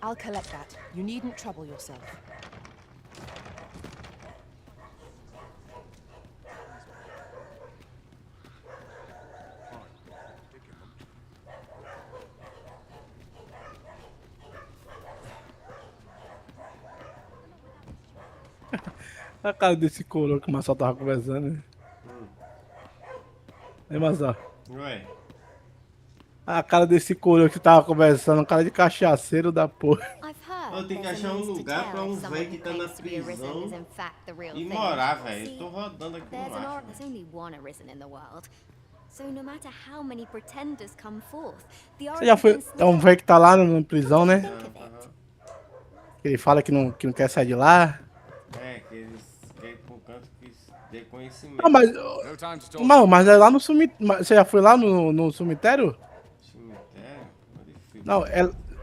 I'll collect that. You needn't trouble yourself. A cara desse coroa que o Marcel tava conversando, né? Aí, Marcel. Ué. A cara desse coroa que tava conversando, cara de cachaceiro da porra. Eu tenho que achar um lugar pra um velho que tá na prisão e morar, velho. Eu tô rodando aqui no ar. There's only one arisen in the world. So no matter how many pretenders come forth, the Você já foi... É um velho que tá lá na prisão, né? Ele fala que não quer sair de lá. É, que eles querem por canto que dê conhecimento. Ah, mas é lá no cemitério. Você já foi lá no cemitério? Cemitério? Não,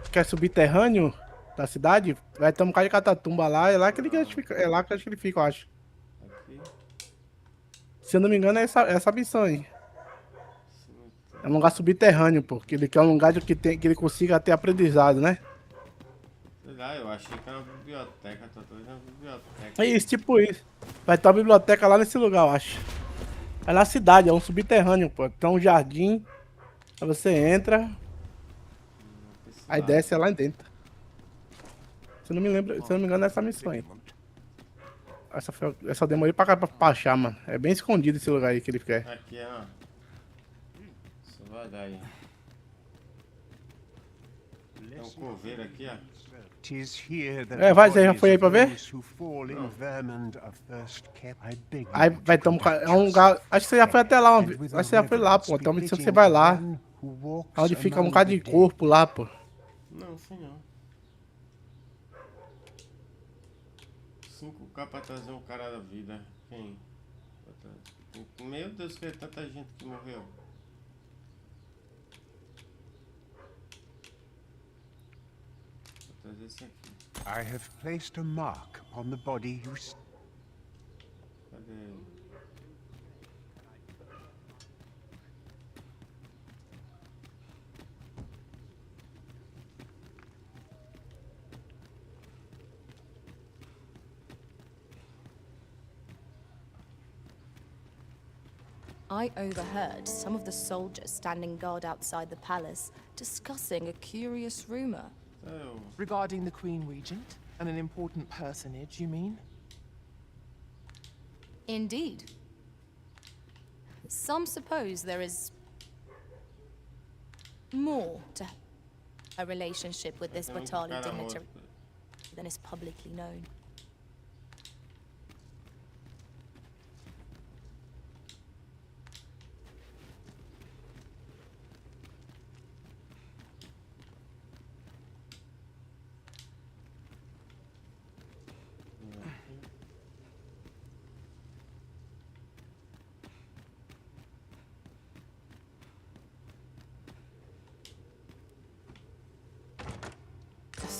que é subterrâneo da cidade. Vai ter um bocado de catatumba lá. É lá que ele fica, eu acho. Aqui? Se eu não me engano, é essa missão aí. É um lugar subterrâneo, pô. Que ele quer um lugar que ele consiga ter aprendizado, né? Sei lá, eu achei que era uma biblioteca, tô doido na biblioteca. É isso, tipo isso. Vai ter uma biblioteca lá nesse lugar, eu acho. É na cidade, é um subterrâneo, pô. Tem um jardim. Aí você entra. Aí desce lá dentro. Se eu não me engano, é essa missão aí. Essa eu demorei pra achar, mano. É bem escondido esse lugar aí que ele quer. Aqui, ó. Isso vai dar aí. Tem um coveiro aqui, ó. É, vai, você já foi aí pra ver? Aí vai ter é um lugar. Acho que você já foi até lá. Acho que você já foi lá, pô. Tem uma missão que você vai lá. Onde fica um bocado de corpo lá, pô. Não, fui não. 5K pra trazer um cara da vida. Quem? Meu Deus, que é tanta gente que morreu. Vou trazer esse aqui. I have placed a mark upon the body you... Cadê ele? I overheard some of the soldiers standing guard outside the palace discussing a curious rumor. Regarding the Queen Regent and an important personage, you mean? Indeed. Some suppose there is more to a relationship with this Batali dignitary than is publicly known.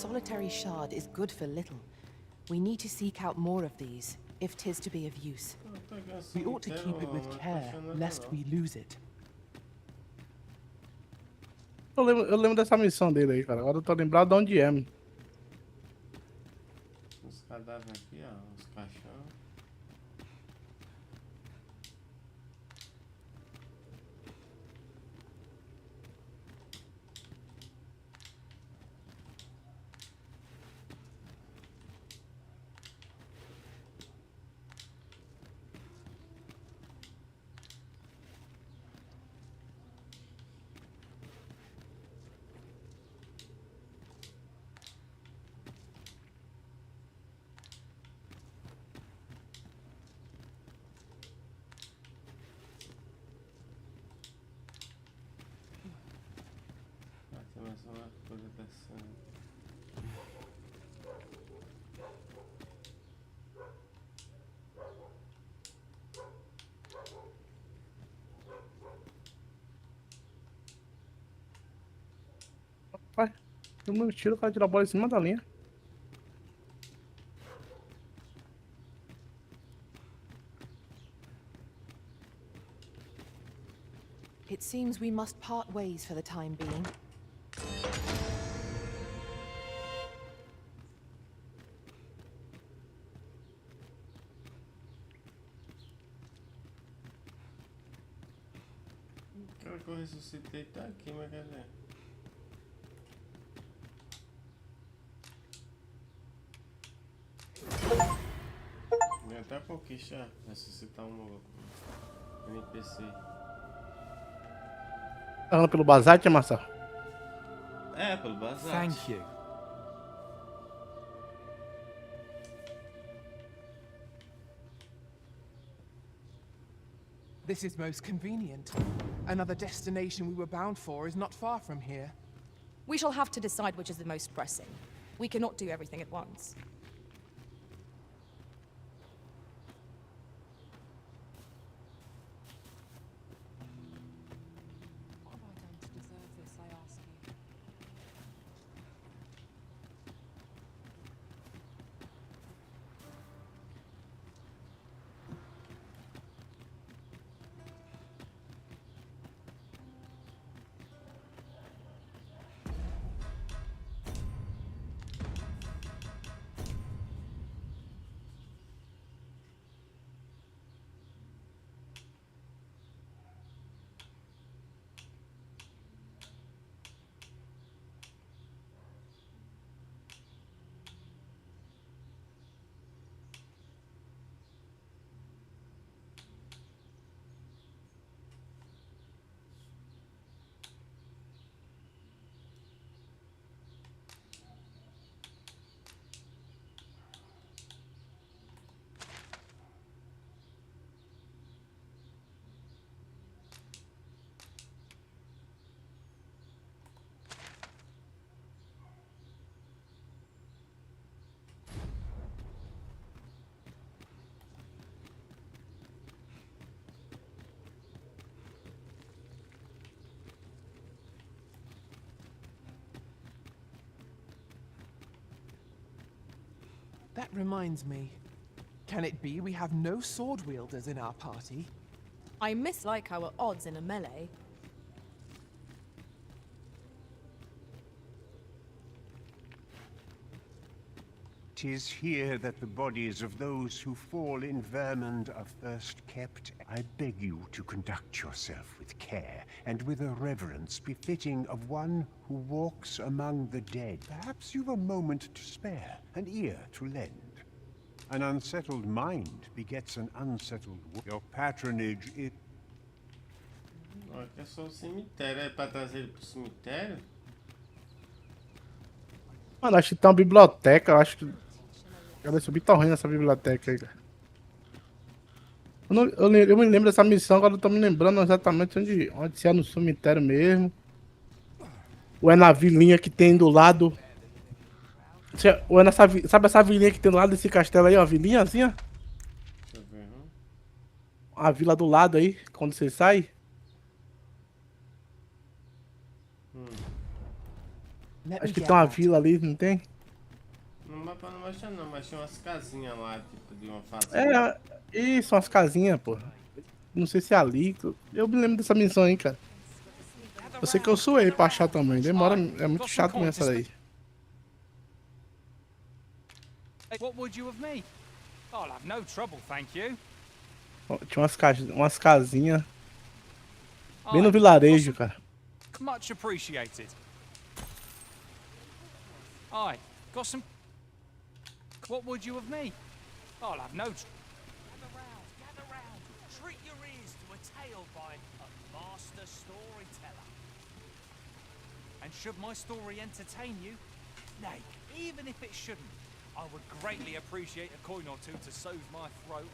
solitary shard is good for little. We need to seek out more of these, if 'tis to be of use. We ought to keep it with care, lest we lose it. Eu lembro dessa missão dele aí, cara. Agora eu tô lembrado de onde é. Os cadáveres aqui, ó. Os caixão. Tem mais uma coisa dessa. Vai. Tem um tiro, o cara tira a bola em cima da linha. It seems we must part ways for the time being. O cara que eu ressuscitei tá aqui, mas cadê? Eu até conquista ressuscitar um NPC. Tá falando pelo bazzite, Marcelo? É, pelo bazzite. Thank you. This is most convenient. Another destination we were bound for is not far from here. We shall have to decide which is the most pressing. We cannot do everything at once. What have I done to deserve this, I ask you? That reminds me. Can it be we have no sword wielders in our party? I mislike our odds in a melee. "'Tis here that the bodies of those who fall in Vermund are first kept. I beg you to conduct yourself with care, and with a reverence befitting of one who walks among the dead. Perhaps you've a moment to spare, an ear to lend. An unsettled mind begets an unsettled world. Your patronage is..." Olha que é só o cemitério. É pra trazer ele pro cemitério? Mano, acho que tem uma biblioteca, eu acho que... Cadê subir torrendo nessa biblioteca aí, cara? Eu me lembro dessa missão, agora eu tô me lembrando exatamente onde se é no cemitério mesmo. Ou é na vilinha que tem do lado... Ou é nessa... Sabe essa vilinha que tem do lado desse castelo aí, ó? A vilinhazinha? Deixa eu ver, A vila do lado aí, quando você sai. Acho que tem uma vila ali, não tem? mapa não mostrando não, mas tinha umas casinhas lá, tipo, de uma fazenda. É, isso, umas casinhas, pô. Não sei se é ali. Eu me lembro dessa missão aí, cara. Eu sei que eu suei pra achar também. Demora, é muito chato mesmo essa daí. What would you of me? I'll have no trouble, thank you. Ó, tinha umas casinhas. Bem no vilarejo, cara. Much appreciated. Aye, got some. What would you of me? I'll have no. Gather round. Treat your ears to a tale by a master storyteller. And should my story entertain you, nay, even if it shouldn't, I would greatly appreciate a coin or two to soothe my throat.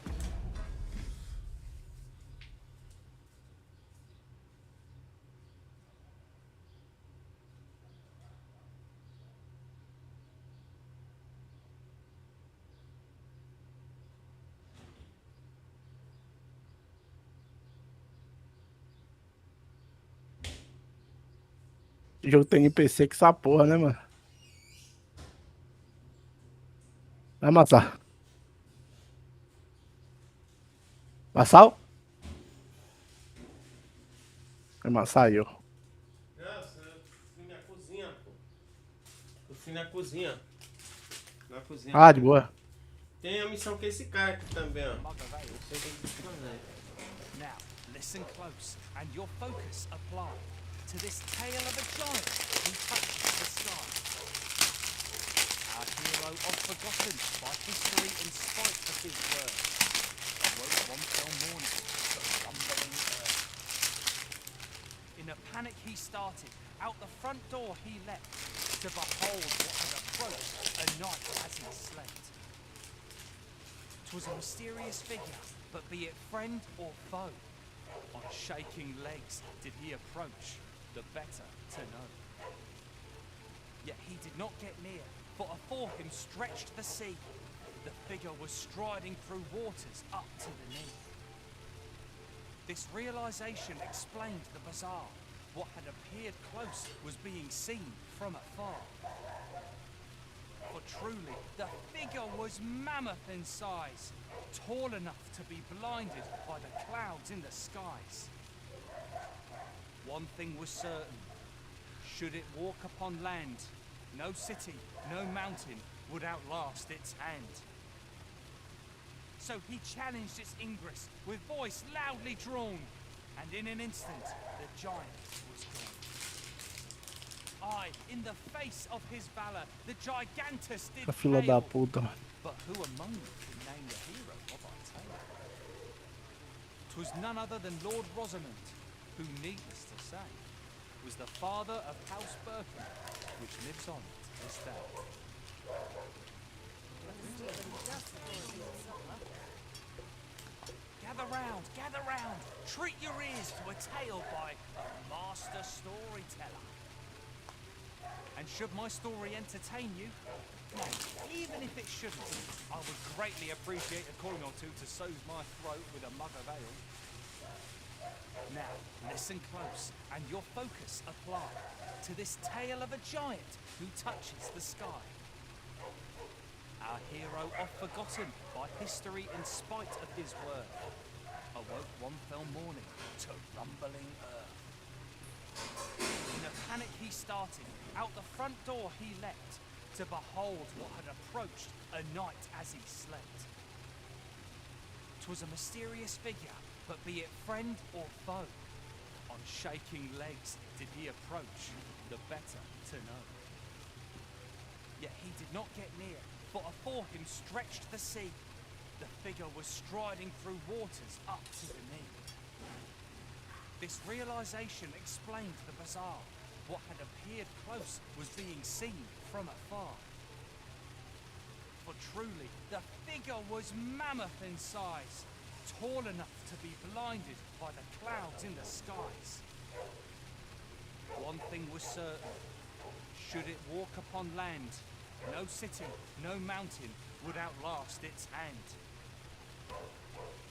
O jogo tem NPC que essa porra, né, mano? Vai amassar. Massal? Vai amassar eu. Nossa, eu fui na cozinha, pô. Eu fui na cozinha. Na cozinha. Ah, de boa. Tem a missão que esse cara aqui também, ó. Não sei o que ele fazer. Now, listen close, and your focus apply to this tale of a giant who touches the sky. Our hero, oft forgotten by history in spite of his word, awoke one fell morning to rumbling earth. In a panic he started, out the front door he leapt, to behold what had approached a night as he slept. 'Twas a mysterious figure, but be it friend or foe, on shaking legs did he approach, the better to know. Yet he did not get near, for afore him stretched the sea. The figure was striding through waters up to the knee. This realization explained the bizarre. What had appeared close was being seen from afar. For truly, the figure was mammoth in size, tall enough to be blinded by the clouds in the skies. One thing was certain, should it walk upon land, no city, no mountain would outlast its hand. So he challenged its ingress with voice loudly drawn, and in an instant the giant was gone. Aye, in the face of his valor, the gigantus did A fila da fail. puta. But who among you can name the hero of our tale? 'Twas none other than Lord Rosamond, who, needless to say, was the father of House Birkin, which lives on to this day. Gather round, treat your ears to a tale by a master storyteller. And should my story entertain you, nay, even if it shouldn't, I would greatly appreciate a coin or two to soothe my throat with a mug of ale. Now, listen close, and your focus apply to this tale of a giant who touches the sky. Our hero, oft forgotten by history in spite of his word, awoke one fell morning to rumbling earth. In a panic he started, out the front door he leapt, to behold what had approached a night as he slept. 'Twas a mysterious figure, but be it friend or foe, on shaking legs did he approach, the better to know. Yet he did not get near, for afore him stretched the sea. The figure was striding through waters up to the knee. This realization explained the bizarre. What had appeared close was being seen from afar. For truly, the figure was mammoth in size, tall enough to be blinded by the clouds in the skies. One thing was certain, should it walk upon land, no city, no mountain would outlast its hand.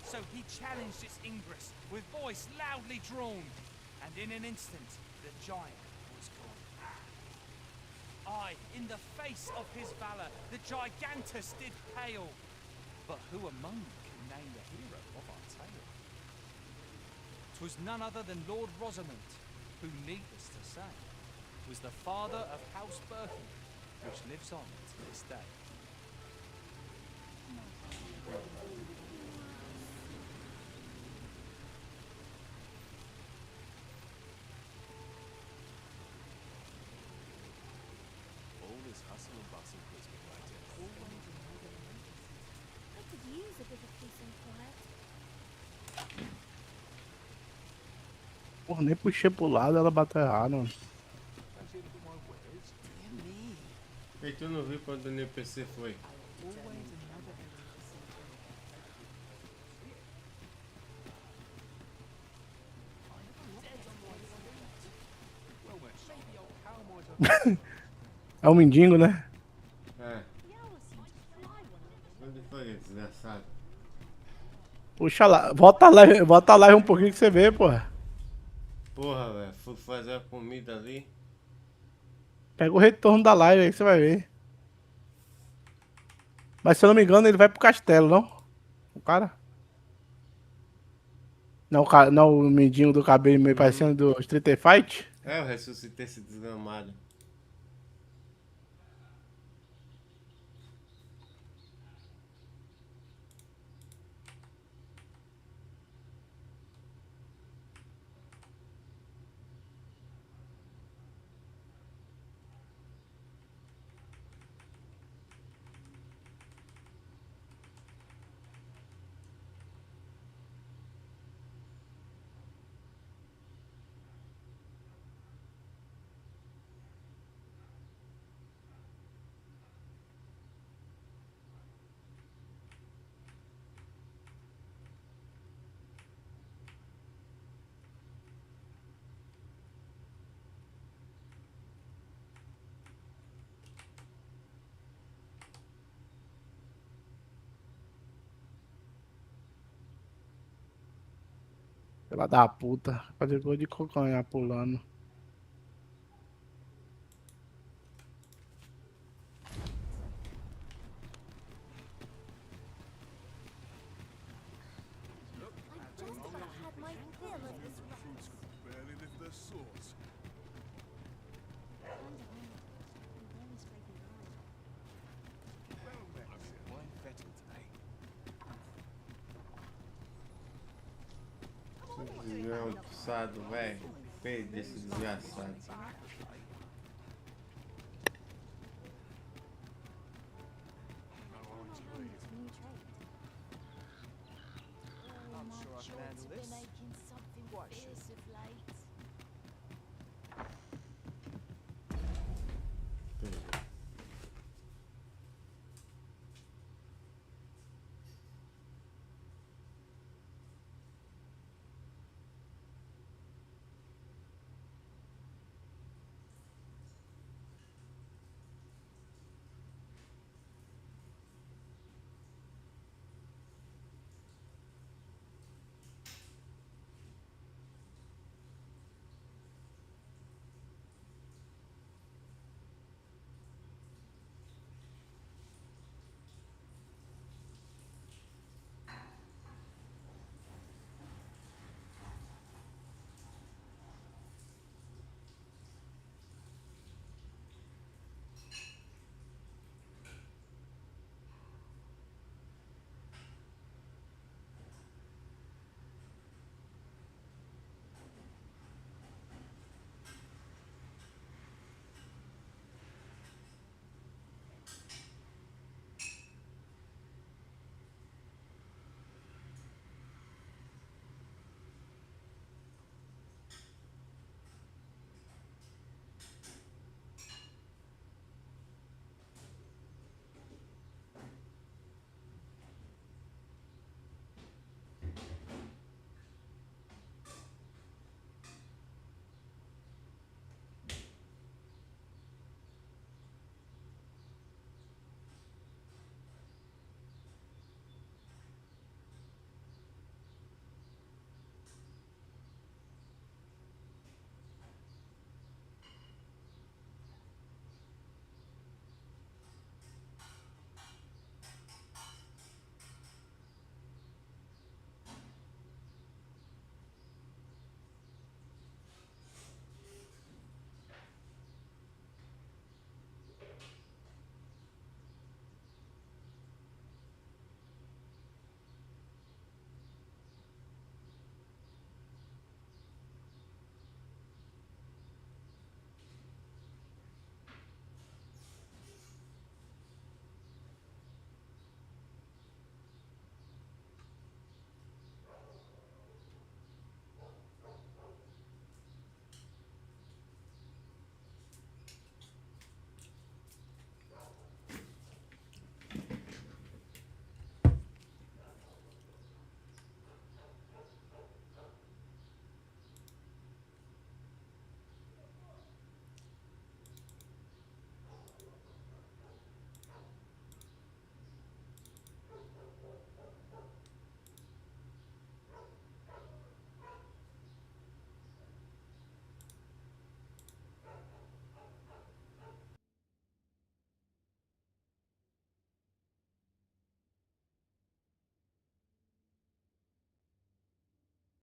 So he challenged its ingress with voice loudly drawn, and in an instant the giant was gone. Aye, in the face of his valour, the Gigantus did pale. But who among you can name the hero of our tale? 'Twas none other than Lord Rosamond, who, needless to say, was the father of House Birkin, which lives on to this day. All this hustle and bustle puts me right in. I could use a bit of peace and quiet. Porra, nem puxei pro lado, ela bateu errado, mano. E tu não viu quando o NPC foi? É o mendigo, né? É. Onde foi, desgraçado? Puxa lá, volta a live um pouquinho que você vê, porra. Porra, velho, fui fazer a comida ali. Pega o retorno da live aí que você vai ver. Mas se eu não me engano, ele vai pro castelo, não? O cara? Não, não o mendigo do cabelo meio parecendo do Street Fight? É, eu ressuscitei esse desgramado. Filha da puta. Fazer gol de cocanhar pulando. Just about had my fill of this Recruits could barely lift their swords. Well met. I'm here. Wine fettle today. Desgraçado, velho. Perdi esse desgraçado. Making something fierce of